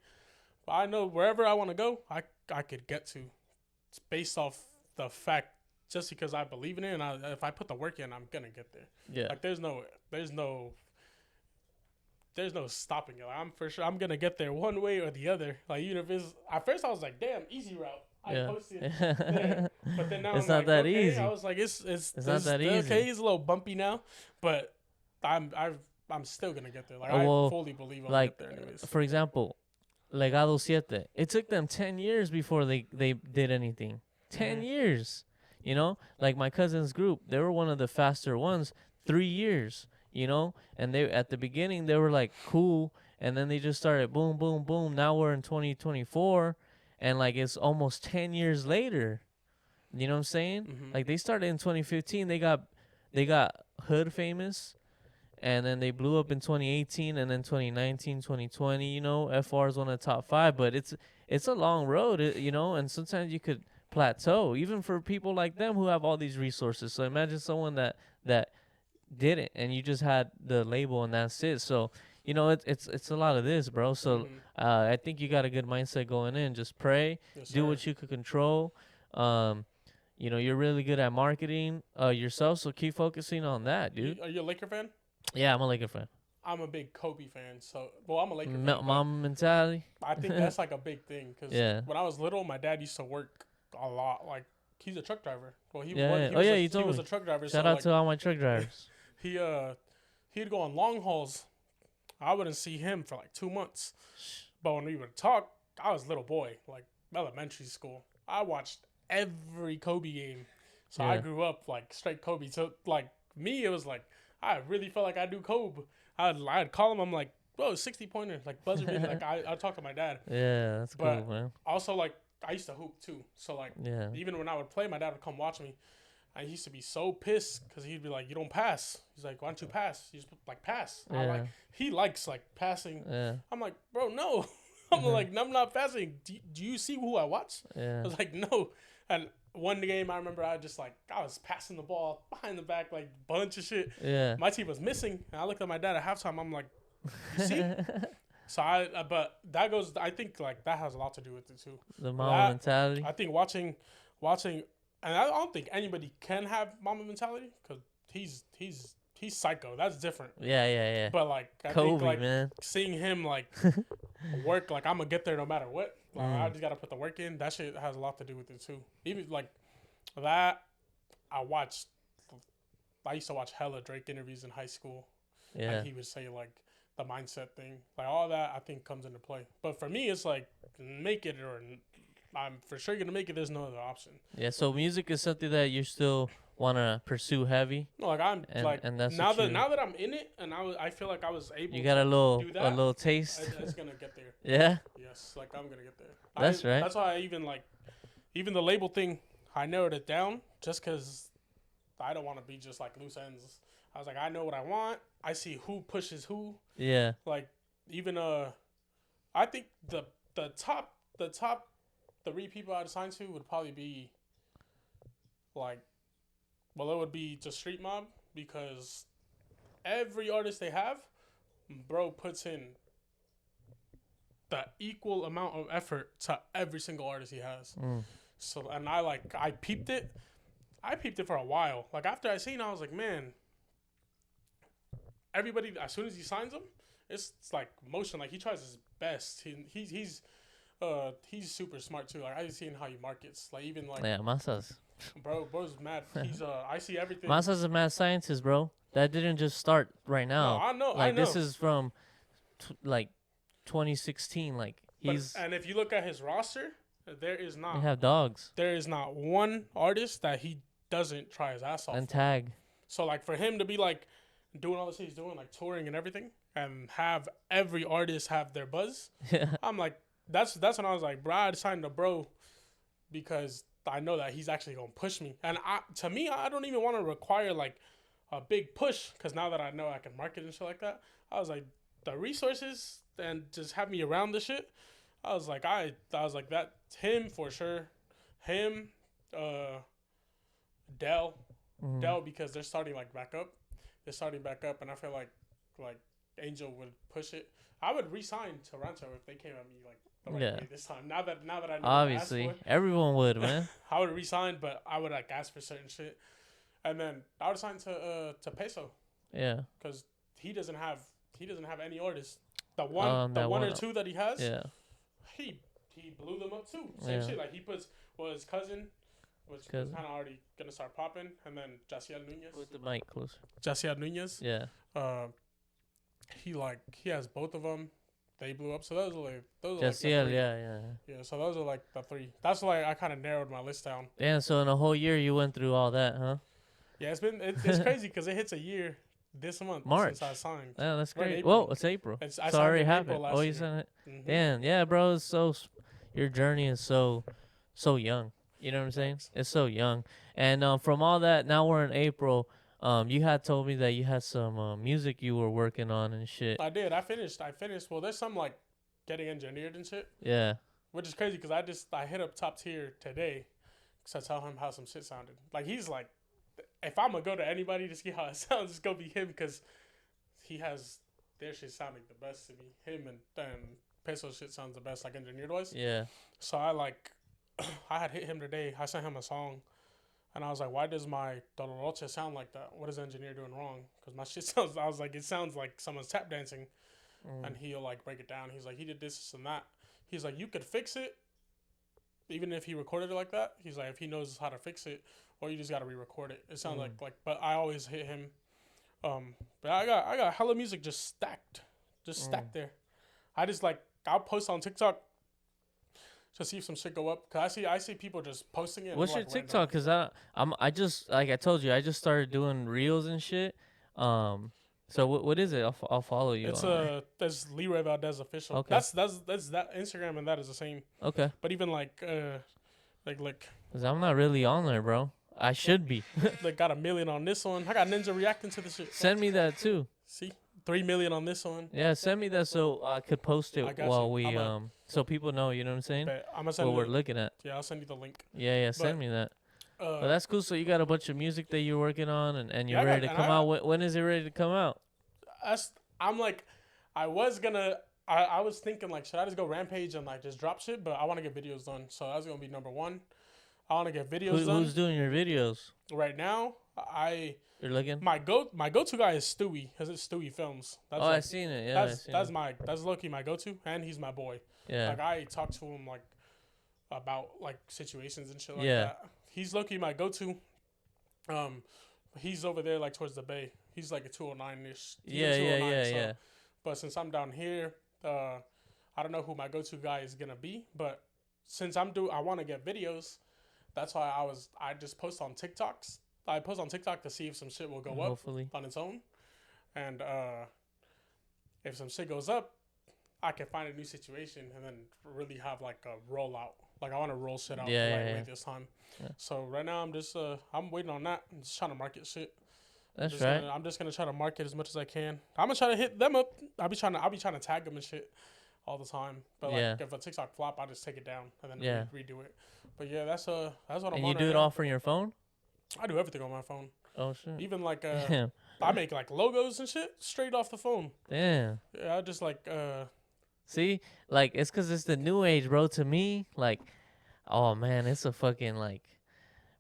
But I know wherever I want to go, I could get to. It's based off the fact just because I believe in it, and if I put the work in, I'm gonna get there. Yeah. Like there's no stopping it. Like, I'm for sure I'm gonna get there one way or the other. Like even if it's at first I was like, damn, easy route. I posted there. But then now it's I'm not like, that okay. easy. I was like, it's not that easy. Okay, it's a little bumpy now, but I'm still gonna get there. Like I fully believe I'm gonna get there anyways. For example, Legado 7. It took them 10 years before they did anything. 10 years. You know, like my cousin's group, they were one of the faster ones. 3 years. You know, and they at the beginning they were like cool, and then they just started boom, boom, boom. Now we're in 2024, and like it's almost 10 years later. You know what I'm saying? Mm-hmm. Like they started in 2015. They got hood famous, and then they blew up in 2018, and then 2019, 2020. You know, FR is one of the top 5, but it's a long road. You know, and sometimes you could plateau, even for people like them who have all these resources. So imagine someone that didn't, and you just had the label and that's it. So you know it's a lot of this, bro. So I think you got a good mindset going in. Just pray, do what you could control. You know, you're really good at marketing yourself, so keep focusing on that, dude. Are you a Laker fan? Yeah, I'm a Laker fan. I'm a big Kobe fan. So I'm a Laker fan. Mom mentality. I think that's like a big thing because when I was little, my dad used to work a lot. Like he's a truck driver. Well, he was a truck driver. Shout out to all my truck drivers. He'd go on long hauls. I wouldn't see him for like 2 months. But when we would talk, I was a little boy, like elementary school. I watched every Kobe game. So I grew up like straight Kobe. So like me, it was like I really felt like I do Kobe. I'd call him. I'm like, whoa, 60-pointer, like buzzer beater. Like I'd talk to my dad. Yeah, that's cool, man. Also, like I used to hoop too. So like even when I would play, my dad would come watch me. I used to be so pissed because he'd be like, "You don't pass." He's like, "Why don't you pass? You just like pass." I'm like, he likes like passing. Yeah. I'm like, bro, no. I'm like, I'm not passing. Do you see who I watch? Yeah. I was like, no. And one game I remember, I was passing the ball behind the back, like bunch of shit. Yeah. My team was missing, and I looked at my dad at halftime. I'm like, you see? So but that goes. I think like that has a lot to do with it too. The mama mentality. I think watching. And I don't think anybody can have mama mentality because he's psycho. That's different. Yeah. But like I Kobe, think like man. seeing him like work, like I'm gonna get there no matter what. Like, I just gotta put the work in. That shit has a lot to do with it too. Even like that, I used to watch hella Drake interviews in high school. Yeah. And he would say like the mindset thing, like all that I think comes into play. But for me, it's like make it or I'm for sure gonna make it. There's no other option. Yeah. So music is something that you still want to pursue heavy. No, like and that's now that I'm in it, and I feel like I was able. You got a little taste. It's gonna get there. Yeah. Yes, like I'm gonna get there. That's right. That's why I even the label thing, I narrowed it down just because I don't want to be just like loose ends. I was like, I know what I want. I see who pushes who. Yeah. Like even I think the top 3 people I'd assign to would probably be like, well, it would be just Street Mob because every artist they have, bro, puts in the equal amount of effort to every single artist he has. So, and I peeped it. I peeped it for a while. Like after I seen it, I was like, man, everybody, as soon as he signs them, it's like motion. Like he tries his best. He's super smart too. Like I've seen how he markets. Like even like Masa's. Bro's mad. He's I see everything. Masa's a mad scientist, bro. That didn't just start right now. No, I know. Like this is from like 2016. Like and if you look at his roster, there is not. They have dogs. There is not one artist that he doesn't try his ass off. And tag. So like for him to be like doing all this he's doing, like touring and everything, and have every artist have their buzz. Yeah. I'm like. That's when I was like, bro, I signed a bro because I know that he's actually gonna push me. And to me, I don't even want to require like a big push because now that I know I can market and shit like that, I was like, the resources and just have me around the shit. I was like, that's him for sure. Him, Dell because they're starting like back up. it's starting back up, and I feel like Angel would push it. I would re-sign to Rancho if they came at me like the right way this time. Now that I know obviously what to ask for, everyone would, man. I would re-sign, but I would like ask for certain shit, and then I would sign to Peso. Yeah, because he doesn't have any artists. The one or two that he has, he blew them up too. Same shit. Like he puts his cousin, which was kind of already gonna start popping, and then Jaciel Nunez. With the mic closer. Jaciel Nunez. Yeah. He has both of them. They blew up. So those are like Jaciel, yeah. So those are like the three. That's why I kind of narrowed my list down. Yeah. So in a whole year, you went through all that, huh? Yeah, it's crazy because it hits a year this month March. since I signed. Yeah, that's great. Well, it's April. It's already happened. Oh, you signed it? Mm-hmm. Damn. Yeah, bro. It's your journey is so young. You know what I'm saying? It's so young. And from all that, now we're in April. You had told me that you had some music you were working on and shit. I did. I finished. Well, there's some like getting engineered and shit. Yeah. Which is crazy because I hit up Top Tier today because I tell him how some shit sounded. Like he's like, if I'm gonna go to anybody to see how it sounds, it's gonna be him because he has their shit sounding the best to me. Him and Peso shit sounds the best, like engineered wise. Yeah. So I had hit him today. I sent him a song, and I was like, "Why does my Doloroche sound like that? What is the engineer doing wrong?" Because my shit sounds. I was like, "It sounds like someone's tap dancing," and he'll like break it down. He's like, "He did this and that." He's like, "You could fix it, even if he recorded it like that." He's like, "If he knows how to fix it, or you just gotta re-record it." It sounds like. But I always hit him. But I got hella music just stacked there. I just I'll post on TikTok to see if some shit go up. Cause I see people just posting it. What's your TikTok? Cause I just like I told you I just started doing reels and shit. So what is it? I'll follow you. There's Leroyvaldezofficial. Okay. That's that Instagram and that is the same. Okay. But even like. Cause I'm not really on there, bro. I should be. Got 1 million on this one. I got Ninja reacting to this shit. Send me that too. See, 3 million on this one. Yeah, send me that so I could post it while we so people know. You know what I'm saying? I'm gonna send what we're looking at. Yeah, I'll send you the link. Yeah, send me that. But that's cool. So you got a bunch of music that you're working on, and you're ready to come out. When is it ready to come out? I'm like, I was thinking like, should I just go rampage and like just drop shit? But I want to get videos done, so that's gonna be number one. I want to get videos done. Who's doing your videos right now? You're looking. My go-to guy is Stewie. It's Stewie Films. That's I've seen it. Yeah, that's low-key my go-to, and he's my boy. Yeah. Like I talk to him like about like situations and shit like that. He's low-key my go-to. He's over there like towards the bay. He's like a 209-ish. Yeah. But since I'm down here, I don't know who my go-to guy is gonna be. But since I want to get videos. That's why I just post on TikToks. I post on TikTok to see if some shit will go up on its own. And if some shit goes up, I can find a new situation and then really have like a rollout. Like I want to roll shit out the right way this time. Yeah. So right now I'm just I'm waiting on that. I'm just trying to market shit. That's right. I'm just gonna try to market as much as I can. I'm gonna try to hit them up. I'll be trying to tag them and shit all the time. But like if a TikTok flop, I just take it down and then redo it. But yeah, that's what I'm on. And you do it all from your phone? I do everything on my phone. Oh shit. Even like I make like logos and shit straight off the phone. Damn. Yeah, I just like see, like it's cause it's the new age, bro. To me, like, oh man, it's a fucking like,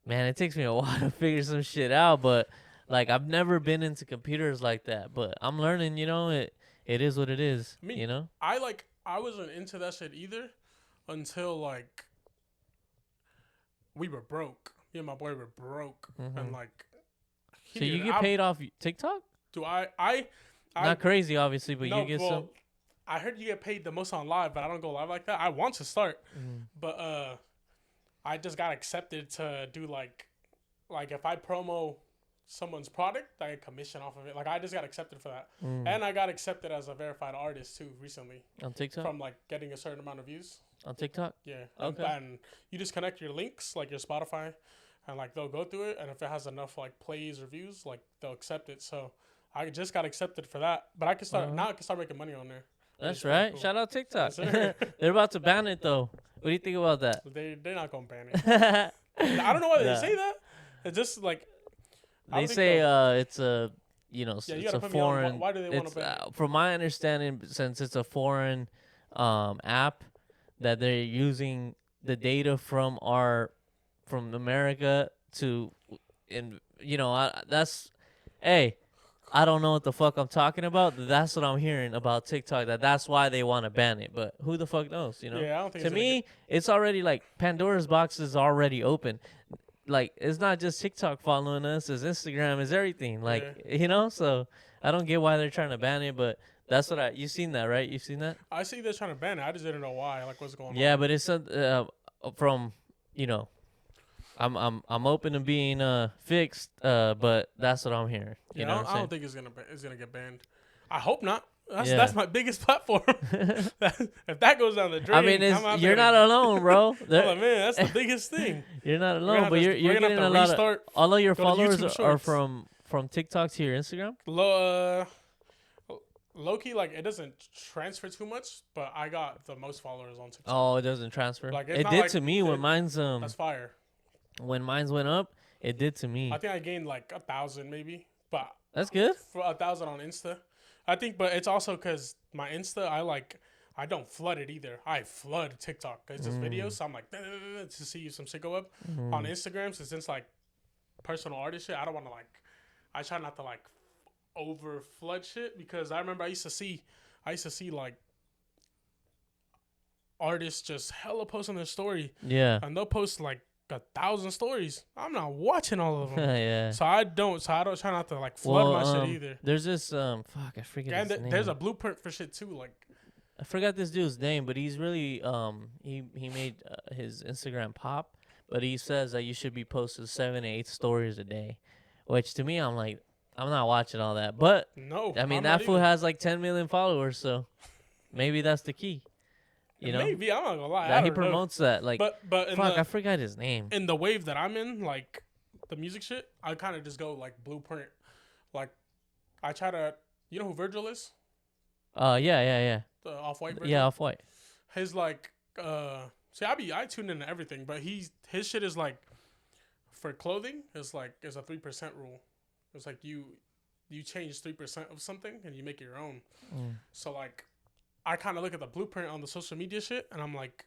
man, it takes me a while to figure some shit out. But like, I've never been into computers like that. But I'm learning. You know, it is what it is. You know. I wasn't into that shit either until like. We were broke. Me and my boy were broke, and like. So you get paid off TikTok? Do I? Not crazy, obviously, but you get some. I heard you get paid the most on live, but I don't go live like that. I want to start, but I just got accepted to do like if I promo someone's product, I get commission off of it. Like I just got accepted for that, and I got accepted as a verified artist too recently on TikTok from like getting a certain amount of views. On TikTok? Yeah. Okay. And you just connect your links, like your Spotify, and like they'll go through it. And if it has enough like plays or views, like they'll accept it. So I just got accepted for that. But I can start now. I can start making money on there. That's right. Cool. Shout out TikTok. They're about to ban it though. What do you think about that? They're not gonna ban it. I don't know why they say that. It's just like they say it's it's a foreign. Why do they want to ban it? From my understanding, since it's a foreign app, that they're using the data from America to, and hey, I don't know what the fuck I'm talking about. That's what I'm hearing about TikTok. That's why they want to ban it. But who the fuck knows? Yeah, I don't think. To me, it's already like Pandora's box is already open. Like, it's not just TikTok following us, it's Instagram, it's everything. Like, so I don't get why they're trying to ban it, but that's what you seen that, right? You seen that? I see they're trying to ban it. I just didn't know why, like what's going on. Yeah, but it's from, I'm open to being fixed, but that's what I'm hearing. You know what I'm saying? I don't think it's gonna get banned. I hope not. That's my biggest platform. If that goes down the drain, I mean, you're not alone, bro. I'm like, man, that's the biggest thing. You're not alone, but you're getting a lot of. All of your followers are from TikTok to your Instagram. Low key, like, it doesn't transfer too much, but I got the most followers on TikTok. Oh, it doesn't transfer. Like, it did to me when mine's That's fire. When mine's went up, it did to me. I think I gained like 1,000 maybe, but that's good. For 1,000 on Insta. I think, but it's also because my Insta, I don't flood it either. I flood TikTok. It's just videos, so I'm like, to see some shit go up. On Instagram, since it's like personal artist shit, I don't want to I try not to over flood shit, because I remember I used to see like artists just hella posting their story. Yeah. And they'll post like 1,000 stories. I'm not watching all of them. Yeah. So I don't try not to flood my shit either. There's this I forget his name. There's a blueprint for shit too. Like, I forgot this dude's name, but he's really he made his Instagram pop, but he says that you should be posting 7 to 8 stories a day, which to me, I'm like, I'm not watching all that. But no, I mean, that fool has like 10 million followers, so maybe that's the key. Maybe, I'm not gonna lie. Yeah, he promotes that. Like, but I forgot his name. In the wave that I'm in, like the music shit, I kind of just go like blueprint. Like, I try to, you know who Virgil is? Yeah. The Off-White Virgil? Yeah, Off-White. His see, I tune into everything, but his shit is like, for clothing, it's a 3% rule. It's like you change 3% of something and you make it your own. So like, I kind of look at the blueprint on the social media shit, and I'm like,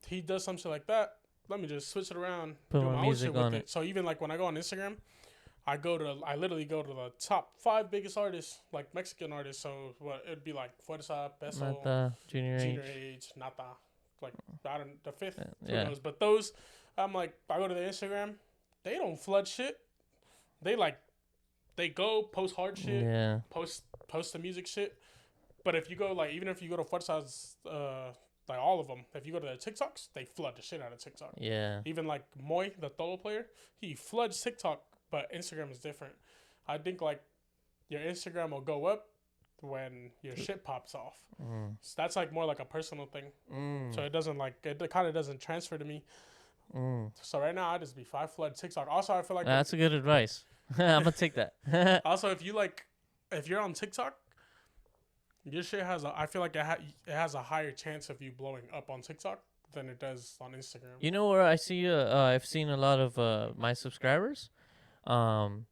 he does some shit like that. Let me just switch it around, put do my own shit with it. So even like when I go on Instagram, I literally go to the top 5 biggest artists, like Mexican artists. So it'd be like Fuerza, Peso, Nata, Junior H, Nata, like the 5th, who yeah. knows? But those, I'm like, I go to the Instagram, they don't flood shit. They go post hard shit, post the music shit. But if you go even if you go to Fuerza's, all of them, if you go to their TikToks, they flood the shit out of TikTok. Yeah. Even like Moy, the Tholo player, he floods TikTok, but Instagram is different. I think your Instagram will go up when your shit pops off. So that's more like a personal thing. So it doesn't it kind of doesn't transfer to me. So right now I just be flood TikTok. Also, I feel like that's a good advice. I'm gonna take that. Also, if you're on TikTok, your shit I feel like it has a higher chance of you blowing up on TikTok than it does on Instagram. You know where I see I've seen a lot of my subscribers from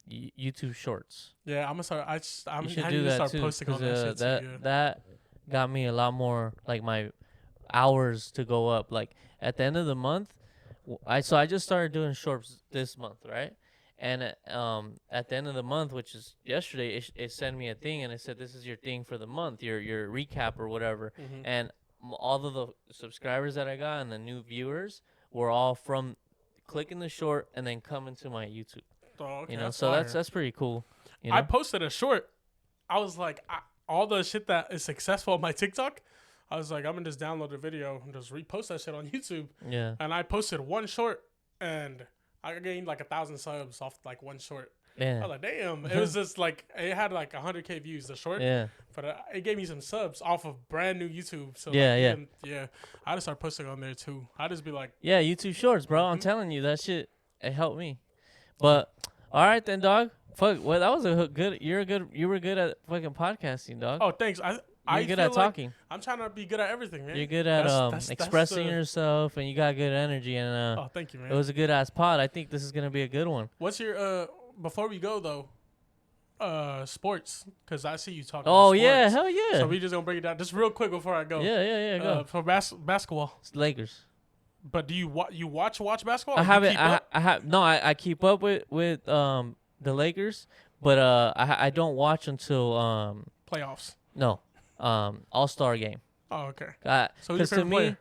YouTube Shorts. Yeah, I'm gonna start. I'm you should do that start too, posting on that shit too. That got me a lot more my hours to go up. Like at the end of the month, I just started doing shorts this month, right? And at the end of the month, which is yesterday, it sent me a thing, and it said, this is your thing for the month, your recap or whatever. And all of the subscribers that I got and the new viewers were all from clicking the short and then coming to my YouTube. Oh, okay, so that's pretty cool. I posted a short. I was like, all the shit that is successful on my TikTok, I was like, I'm going to just download the video and just repost that shit on YouTube. Yeah. And I posted one short, and I gained 1,000 subs off one short. Yeah. I was like, damn. It was just it had 100K views, the short. Yeah. But it gave me some subs off of brand new YouTube. So yeah. I just start posting on there too. I just be like, yeah, YouTube Shorts, bro. I'm telling you, that shit, it helped me. But all right then, dog. Fuck. Well, that was a good. You were good at fucking podcasting, dog. Oh, thanks. You're good at talking. I'm trying to be good at everything, man. You're good at expressing yourself, and you got good energy. And oh, thank you, man. It was a good ass pod. I think this is gonna be a good one. What's your before we go though? sports, because I see you talking. Oh sports. yeah, hell yeah. So we just gonna break it down just real quick before I go. Yeah. Go for basketball. It's Lakers. But do you watch basketball? I haven't. I keep up with the Lakers, but I don't watch until playoffs. No, All-Star game. Oh, okay. So who's your favorite player?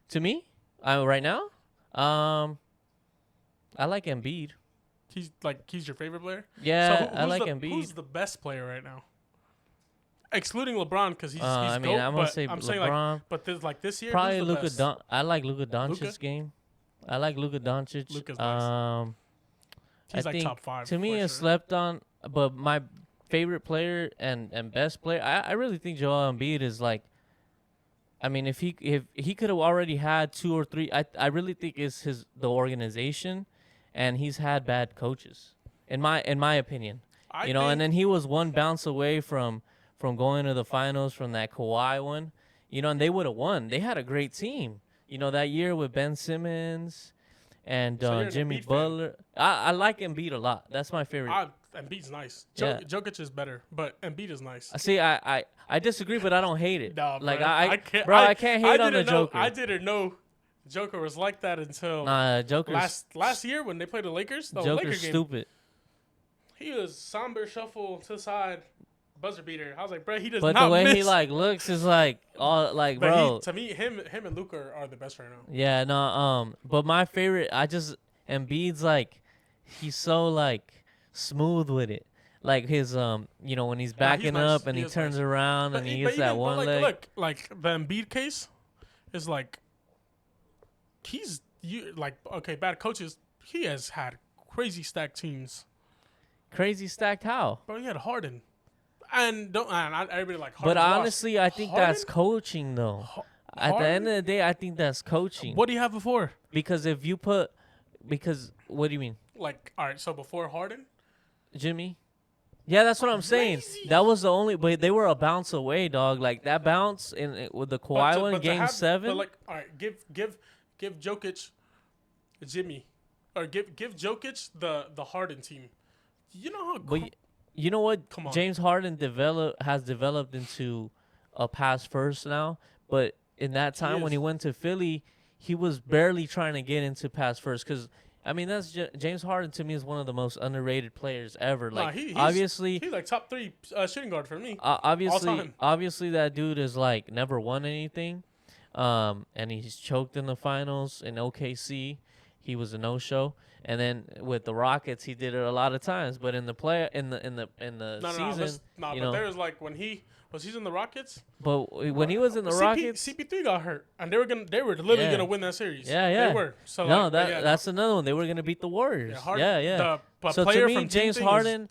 To me, right now, I like Embiid. He's your favorite player? Yeah, I like Embiid. Who's the best player right now? Excluding LeBron, because he's I mean, I'm gonna say LeBron. Saying but this year, probably Luka. I like Luka Doncic's game. I like Luka Doncic. Luka's nice. He's like top 5. To me, it's slept on. But my favorite player and best player, I really think Joel Embiid is like. I mean, if he could have already had 2 or 3, I really think it's the organization, and he's had bad coaches, in my opinion. And then he was one bounce away from going to the finals from that Kawhi one, and they would have won. They had a great team, that year with Ben Simmons and Jimmy Butler. I like Embiid a lot. That's my favorite. Embiid's nice. Jokic is better, but Embiid is nice. See, I disagree, but I don't hate it. No, like I can't. I can't hate on the Joker. I didn't know Joker was like that until Joker's last year when they played the Lakers. The Joker's Lakers game, stupid. He was somber shuffle to the side, buzzer beater. I was like, bro, he does but not. But the way miss. he looks is bro. To me, him and Luka are the best right now. Yeah, no. But my favorite, Embiid's he's so smooth with it. Like his when he's backing up and he turns around and he gets that one leg. Look, like the Embiid case is bad coaches. He has had crazy stacked teams. Crazy stacked how? But he had Harden, and not everybody like Harden. But honestly, I think that's coaching though. At the end of the day, I think that's coaching. What do you have before? Because what do you mean? All right, so before Harden, Jimmy. Yeah, that's what I'm saying. That was the only, but they were a bounce away, dog. Like that bounce with the Kawhi one, Game 7. But all right, give Jokic, Jimmy, or give Jokic the Harden team. You know how. But you know what? Come on. James Harden has developed into a pass first now, but in that time when he went to Philly, he was barely trying to get into pass first because. I mean, James Harden to me is one of the most underrated players ever. Obviously, he's like top 3 shooting guard for me. Obviously, that dude is never won anything, and he's choked in the finals in OKC. He was a no-show, and then with the Rockets, he did it a lot of times. But in the season, but there's when he. Was he in the Rockets? But when he was in the Rockets, CP3 got hurt, and they were literally gonna win that series. Yeah. They were. So that's another one. They were gonna beat the Warriors. Yeah. So to me, James Harden,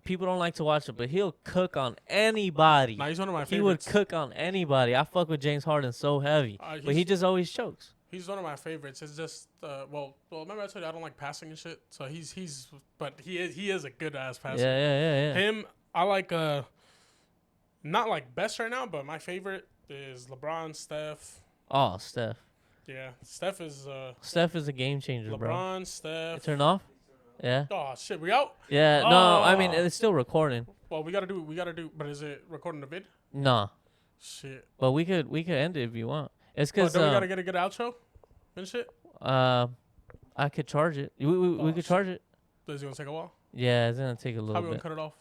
people don't like to watch it, but he'll cook on anybody. Nah, he's one of my favorites. He would cook on anybody. I fuck with James Harden so heavy, but he just always chokes. He's one of my favorites. It's just remember I told you I don't like passing and shit. So he is a good ass passer. Yeah. Him, I like not best right now, but my favorite is LeBron, Steph. Oh, Steph. Yeah, Steph is a game changer, LeBron, bro. LeBron, Steph. Turn off? Yeah. Oh shit, we out? Yeah, no, I mean it's still recording. Well, we gotta do. But is it recording the vid? Nah. Shit. But we could end it if you want. It's because we gotta get a good outro and shit. I could charge it. We could charge it. Is it gonna take a while? Yeah, it's gonna take a little bit. How we gonna cut it off?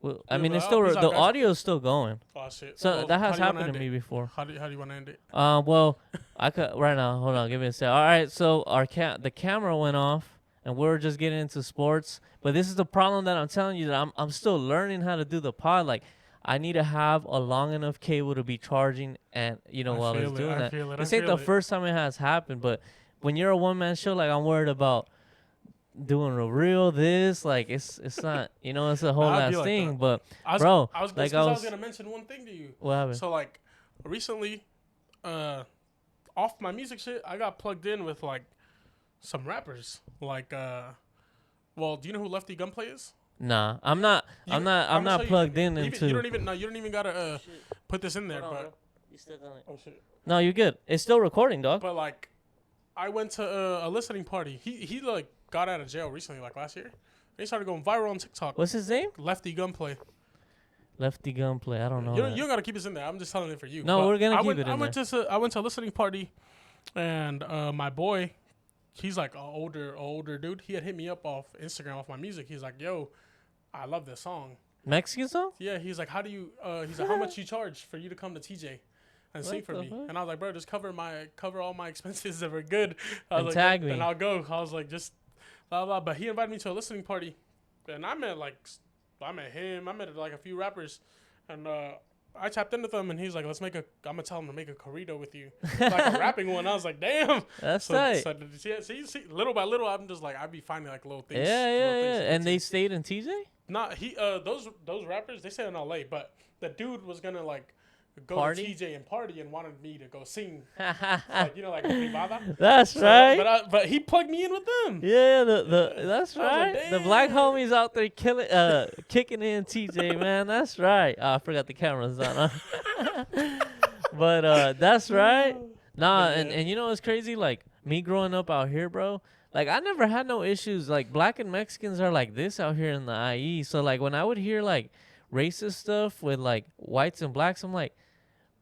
Well, I mean, it's still the audio is still going. Oh shit! So that has happened to me before. How do you want to end it? Well, I could right now. Hold on, give me a sec. All right, so the camera went off, and we're just getting into sports. But this is the problem that I'm telling you that I'm still learning how to do the pod. I need to have a long enough cable to be charging, and while it's doing that. This ain't the first time it has happened, but when you're a one-man show, I'm worried about doing a real this it's not it's a whole ass thing. But I was gonna mention one thing to you. What happened? So recently, off my music shit, I got plugged in with some rappers. Do you know who Lefty Gunplay is? Nah, I'm not plugged in into. You don't even gotta put this in there. But you still doing it? Oh shit. No, you're good. It's still recording, dog. But I went to a listening party. He got out of jail recently, last year. He started going viral on TikTok. What's his name? Lefty Gunplay. Lefty Gunplay. I don't know. You don't gotta keep this in there. I'm just telling it for you. No, but we're gonna keep it in there. I went to a listening party, and my boy, he's like an older dude. He had hit me up off Instagram off my music. He's like, "Yo, I love this song." Mexican song? Yeah. He's like, "How do you?" He's like, "How much you charge for you to come to TJ and sing for me?" Fuck? And I was like, "Bro, just cover all my expenses that were good." I was and like, tag me. And I'll go. I was like, just blah blah. But he invited me to a listening party, and I met him. I met like a few rappers, and I tapped in with him, and he's like, I'm gonna tell him to make a corrido with you, like a rapping one. I was like, damn, that's tight. So see, little by little, I'm just like, I'd be finding like little things. Yeah. And they stayed in TJ. Not those rappers, they stayed in LA, but the dude was gonna like go party? to TJ and party and wanted me to go sing, like privada. That's right. But he plugged me in with them. Yeah, that's right. Like, the black homies out there kicking in TJ, man. That's right. Oh, I forgot the camera's on. Huh? But that's right. Nah, and you know what's crazy? Like me growing up out here, bro. Like I never had no issues. Like black and Mexicans are like this out here in the IE. So like when I would hear like racist stuff with like whites and blacks, I'm like,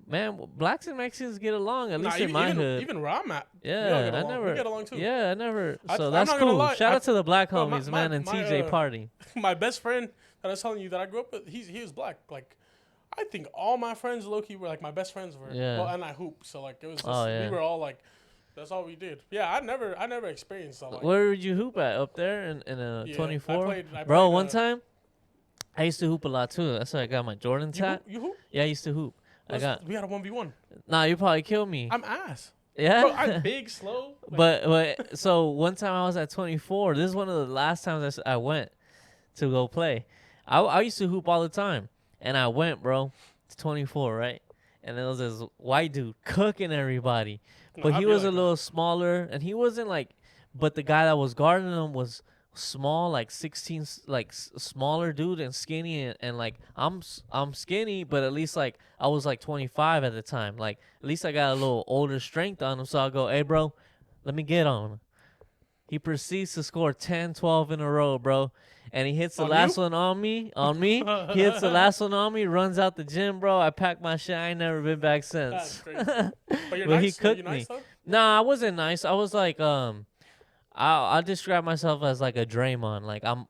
man, blacks and Mexicans get along, at least in my hood. Even where I'm at. Yeah, we get along too. Yeah, I never. So I'm that's not gonna cool. lie, Shout out to the black homies, my, man, and my, TJ party. My best friend that I was telling you that I grew up with, he was black. Like, I think all my friends, low-key, were like my best friends were. Yeah. Well, and I hoop, so like it was just, we were all like, that's all we did. Yeah, I never experienced that. Like, where would you hoop at? Up there in a 24? I played, bro, one time, I used to hoop a lot too. That's why I got my Jordan tat. You hoop? Yeah, I used to hoop. We had a 1v1. Nah, you probably kill me. I'm ass. Yeah? Bro, I'm big, slow. Like, but so one time I was at 24. This is one of the last times I went to go play. I used to hoop all the time. And I went, bro, to 24, right? And there was this white dude cooking everybody. But he was a little smaller. And he wasn't like, but the guy that was guarding him was small, like 16, like smaller dude and skinny. And like, I'm skinny, but at least like I was like 25 at the time. Like, at least I got a little older strength on him. So I'll go, hey, bro, let me get on him. He proceeds to score 10, 12 in a row, bro. And he hits the last one on me. He hits the last one on me, runs out the gym, bro. I packed my shit. I ain't never been back since. That's crazy. But you're nice? He cooked you nice, me. Though? Nah, I wasn't nice. I was like, I describe myself as like a Draymond. Like I'm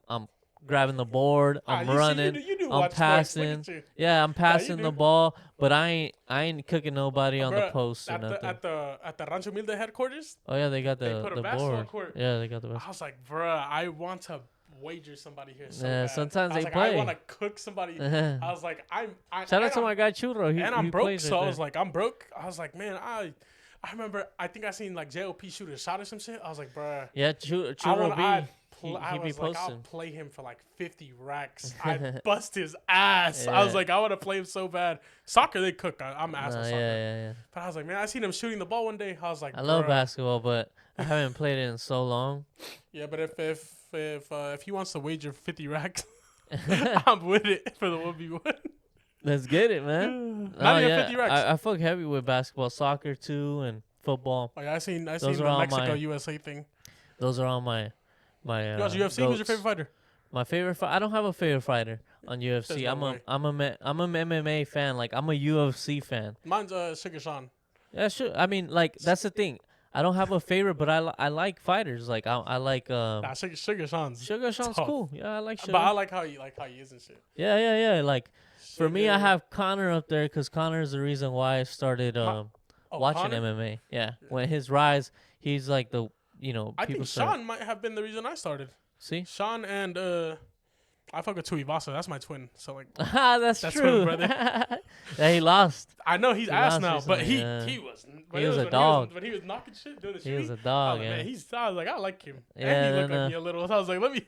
grabbing the board, I'm running, I'm passing. Yeah, I'm passing the ball, but I ain't cooking nobody on the post or nothing. At the Rancho Humilde headquarters. Oh yeah, they got the board. Court. Yeah, they got the. I was like, bruh, I want to wager somebody here. So yeah, bad. sometimes they like, play. I want to cook somebody. I was like, Shout out to my guy Churro. I'm broke, so I was like, I'm broke. I was like, man, I remember. I think I seen like JOP shoot a shot or some shit. I was like, bruh. Yeah, Churro I be was like, posting. I'll play him for like 50 racks. I bust his ass. Yeah. I was like, I want to play him so bad. Soccer, they cook. I'm ass on soccer. Yeah. But I was like, man, I seen him shooting the ball one day. I was like, I love basketball, but I haven't played it in so long. Yeah, but if he wants to wager 50 racks, I'm with it for the 1v1. Let's get it, man. Not even 50 racks. I fuck heavy with basketball, soccer too, and football. Oh, yeah, I seen the Mexico USA thing. Those are all my you watch UFC? Who's your favorite fighter? My favorite fighter? I don't have a favorite fighter on UFC. I'm an MMA fan. Like I'm a UFC fan. Mine's Sugar Sean. Yeah, sure. I mean, like that's the thing. I don't have a favorite, but I like fighters. Like I like Sugar Sean's. Sugar Sean's tough. Cool. Yeah, I like Sugar. But I like how he is and shit. Yeah. Like for me, I have Conor up there because Conor is the reason why I started watching Conor? MMA. Yeah, when his rise, he's like the. I think Sean might have been the reason I started. See? Sean and I fuck with Tuivasa. That's my twin. So like that's true. Twin brother. Yeah, he lost. I know he's ass now, recently, but he was a dog. When he was knocking shit, doing the shit. He was a dog, man, I was like, I like him. Yeah, and he looked like me a little. So I was like, let me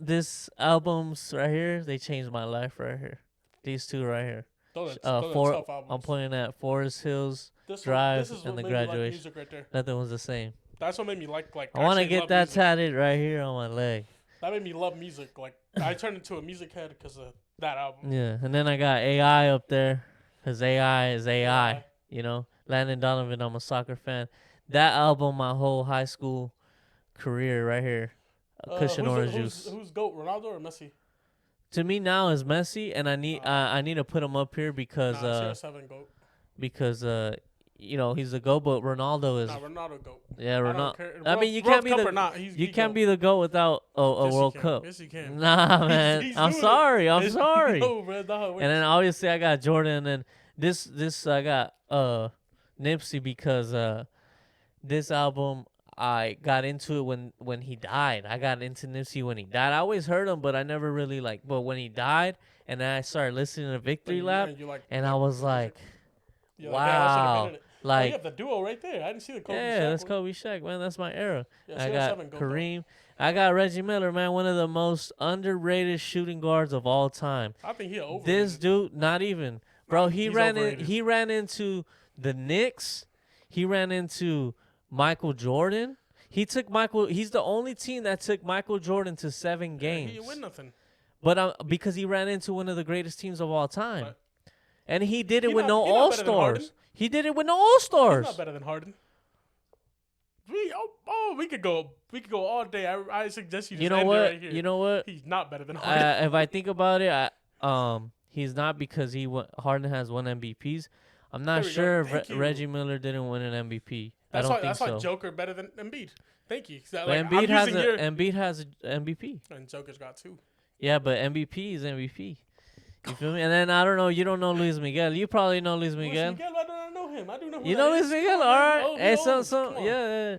this albums right here, they changed my life right here. These two right here. Those are tough albums. I'm playing at Forest Hills Drive and the graduation. Right Nothing was the same. That's what made me like. I want to get that tatted right here on my leg. That made me love music. Like I turned into a music head because of that album. Yeah, and then I got AI up there, cause AI is AI. You know, Landon Donovan. I'm a soccer fan. That album, my whole high school career right here. cushion orange juice. Who's GOAT, Ronaldo or Messi? To me now is Messi, and I need to put him up here because CR7 GOAT. Because he's the GOAT, but Ronaldo is. Nah, Ronaldo GOAT. Yeah, Ronaldo. I mean, you World can't be Cup the or not, you can't be the GOAT without a World Cup. Yes, you can. Nah, man. I'm sorry. I'm sorry. No, bro, no, and then obviously I got Jordan, and this I got Nipsey because this album I got into it when he died. I got into Nipsey when he died. I always heard him, but I never really but when he died, and then I started listening to Victory Lap, and I was like, wow. Like, you have the duo right there. I didn't see the Kobe Shaq. Yeah, that's Kobe Shaq, man. That's my era. Yeah, I got Kareem. I got Reggie Miller, man. One of the most underrated shooting guards of all time. I think he overrated. This dude, not even. Bro, he ran into the Knicks. He ran into Michael Jordan. He's the only team that took Michael Jordan to 7 games. He didn't win nothing. But because he ran into one of the greatest teams of all time. And he did it with no All-Stars. He did it with no All-Stars. He's not better than Harden. We could go all day. I suggest you just end it right here. You know what? He's not better than Harden. If I think about it, he's not because Harden has won MVPs. I'm not sure if Reggie Miller didn't win an MVP. I don't think so. That's why Joker better than Embiid. Thank you. Embiid has an MVP. And Joker's got 2. Yeah, but MVP is MVP. You feel me? And then I don't know. You don't know Luis Miguel. You probably know Luis Miguel. Why don't I know him? I do know who you know Luis Miguel, all right? Oh, hey, yeah.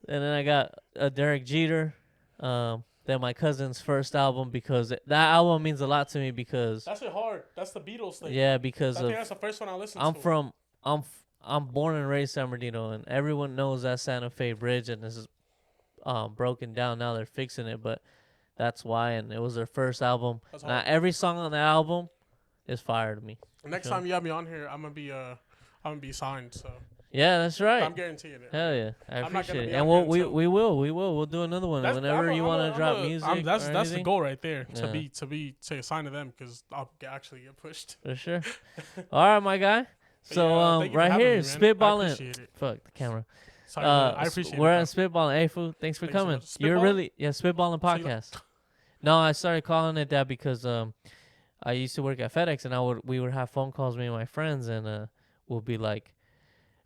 And then I got Derek Jeter. Then my cousin's first album because that album means a lot to me because that's hard. That's the Beatles thing. Yeah, because I think that's the first one I listened to. I'm born and raised San Bernardino, and everyone knows that Santa Fe Bridge, and this is broken down. Now they're fixing it, but that's why. And it was their first album. Now every song on the album is fire to me. Next time you have me on here, I'm gonna be signed. So. Yeah, that's right. I'm guaranteeing it. Hell yeah, I appreciate it. And we'll do another one whenever you want to drop music. That's the goal right there. Yeah. To be assigned to them because I'll actually get pushed. For sure. All right, my guy. So right here, Spitballin. Fuck the camera. Sorry, I appreciate it. We're at Spitballin. Hey, fool, thanks for coming. You're really Spitballin Podcast. No, I started calling it that because I used to work at FedEx and we would have phone calls, me and my friends, and we'll be like,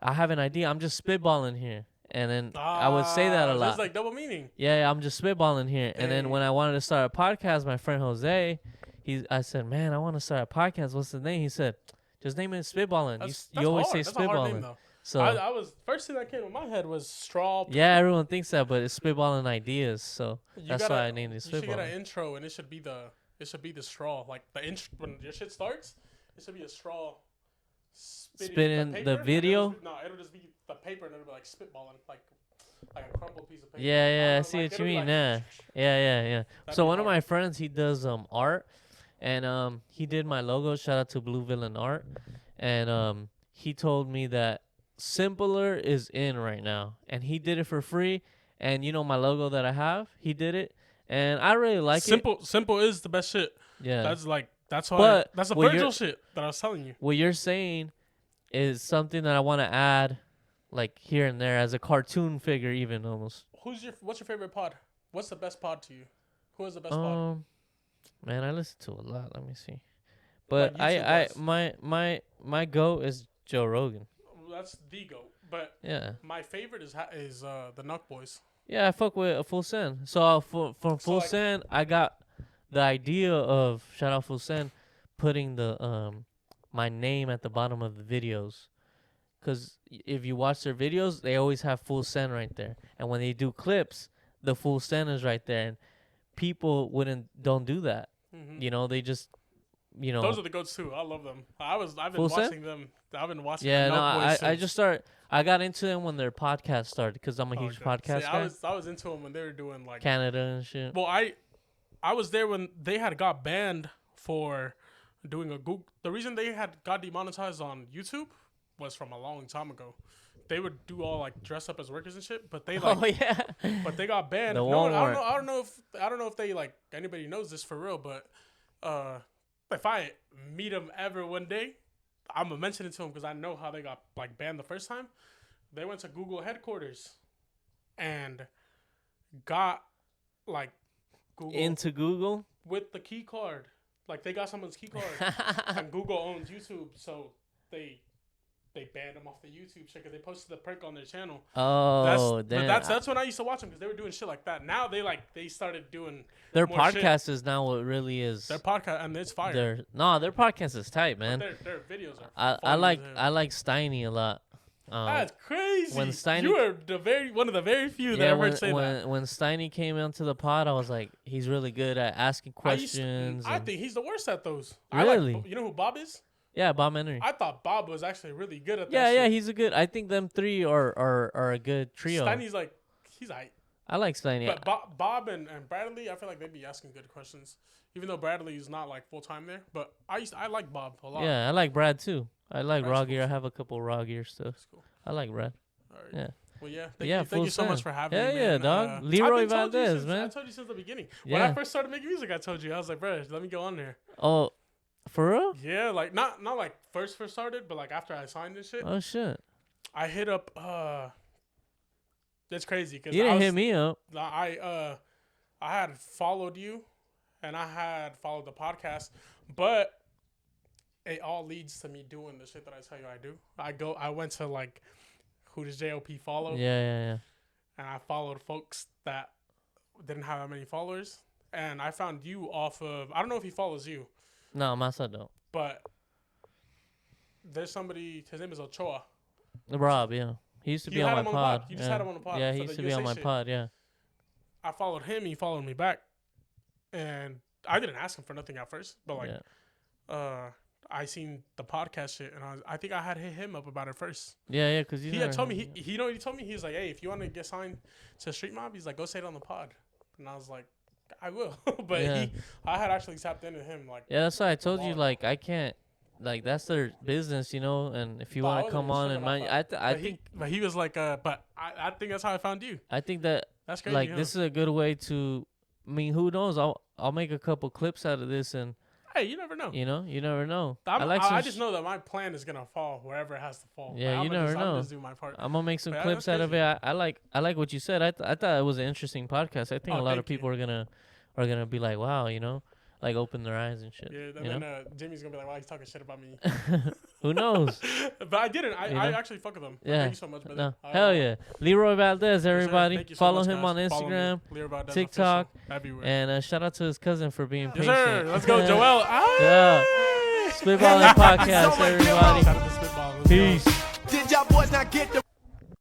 I have an idea. I'm just spitballing here. And then I would say that a lot. It's like double meaning. Yeah, I'm just spitballing here. Dang. And then when I wanted to start a podcast, my friend Jose, I said, man, I want to start a podcast. What's the name? He said, just name it Spitballin. You always say Spitballin. So I was first thing that came to my head was straw. Yeah, everyone thinks that, but it's Spitballin ideas. So that's why I named it Spitballin. You should get an intro, and it should be the straw. Like the intro when your shit starts, it should be a straw. Spitting the video? It'll just be the paper and it'll be like spitballing, like a crumpled piece of paper. Yeah, I see what you mean. Yeah. So one of my friends, he does art, and he did my logo. Shout out to Blue Villain Art, and he told me that simpler is in right now, and he did it for free. And my logo that I have, he did it, and I really like it. Simple is the best shit. Yeah, that's why. That's the Virgil shit that I was telling you. What you're saying is something that I want to add, like here and there, as a cartoon figure, even almost. What's your favorite pod? What's the best pod to you? Who is the best pod? Man, I listen to a lot. Let me see. But my goat is Joe Rogan. That's the goat. But yeah, my favorite is the Nuck Boys. Yeah, I fuck with a Full Send. So from Full Send, I got the idea of, shout out Full Send, putting the my name at the bottom of the videos. Because if you watch their videos, they always have Full Send right there. And when they do clips, the Full Send is right there. And people don't do that. Mm-hmm. They just, Those are the goats too. I love them. I've been watching them. I've been watching them. Yeah, no, I just started. I got into them when their podcast started because I'm a huge podcast guy. I was into them when they were doing like Canada and shit. Well, I was there when they had got banned for doing a Google. The reason they had got demonetized on YouTube was from a long time ago. They would do all like dress up as workers and shit, but they but they got banned. I don't know if they like anybody knows this for real, but if I meet them ever one day, I'm gonna mention it to them because I know how they got like banned the first time. They went to Google headquarters and got like Google into Google with the key card. Like they got someone's key card, and Google owns YouTube, so they banned them off the YouTube shit because they posted the prank on their channel. Oh, damn. But that's when I used to watch them because they were doing shit like that. Now they started doing their more podcast shit. Is now what really is their podcast, and it's fire. Their podcast is tight, man. Their videos are. I like Steiny a lot. That's crazy. When Steiny, you are one of the very few that I've heard say that. When Steiny came into the pod, I was like, he's really good at asking questions. I think he's the worst at those. Really? You know who Bob is? Yeah, Bob Henry. I thought Bob was actually really good at that. Yeah, he's a good. I think them three are a good trio. Steiny's he's aight. I like Steiny. But Bob and Bradley, I feel like they'd be asking good questions. Even though Bradley is not like full time there, but I like Bob a lot. Yeah, I like Brad too. I like Brad's raw gear. cool. I have a couple raw gear stuff. That's cool. I like Brad. All right. Yeah. Well, yeah. Thank you so much for having me. Yeah, dog. Leroy Valdez, man. I told you since the beginning. When I first started making music, I told you I was like, bro, let me go on there. Oh, for real? Yeah, like not like first started, but like after I signed this shit. Oh shit. I hit up. That's crazy because you didn't hit me up. I had followed you, and I had followed the podcast, but it all leads to me doing the shit that I tell you I do. I went to like, who does JOP follow? Yeah. And I followed folks that didn't have that many followers, and I found you off of. I don't know if he follows you. No, Masa don't. But there's somebody. His name is Ochoa. Rob, yeah. He used to be on my pod. You just had him on the pod. Yeah, he used to be on my pod, yeah. I followed him. He followed me back. And I didn't ask him for nothing at first. But, I seen the podcast shit. And I think I had hit him up about it first. Yeah, because he had told me. He told me, he was like, hey, if you want to get signed to Street Mob, he's like, go say it on the pod. And I was like, I will. But I had actually tapped into him. That's why I told you, I can't. That's their business, and if you want to come on and mind, I think. But he was like, but I think that's how I found you. I think that that's crazy. This is a good way to. I mean, who knows? I'll make a couple clips out of this, and hey, you never know. You never know. I just know that my plan is gonna fall wherever it has to fall. Yeah, you never know. I'm just doing my part. I'm gonna make some clips out of it. I like what you said. I thought it was an interesting podcast. I think a lot of people are gonna be like, wow, open their eyes and shit. Yeah, and then Jimmy's gonna be like, "Why he's talking shit about me?" Who knows? But I didn't. I actually fuck with him. Yeah. Thank you so much, brother. No. Hell yeah, Leroy Valdez, everybody. Thank you so Follow much, him guys. on Instagram, TikTok, everywhere. And shout out to his cousin for being patient. Yes, sir. Let's go, Joel. Yeah. Spitballin Podcast, everybody. Shout out to Spitballin. Peace. Did y'all boys not get the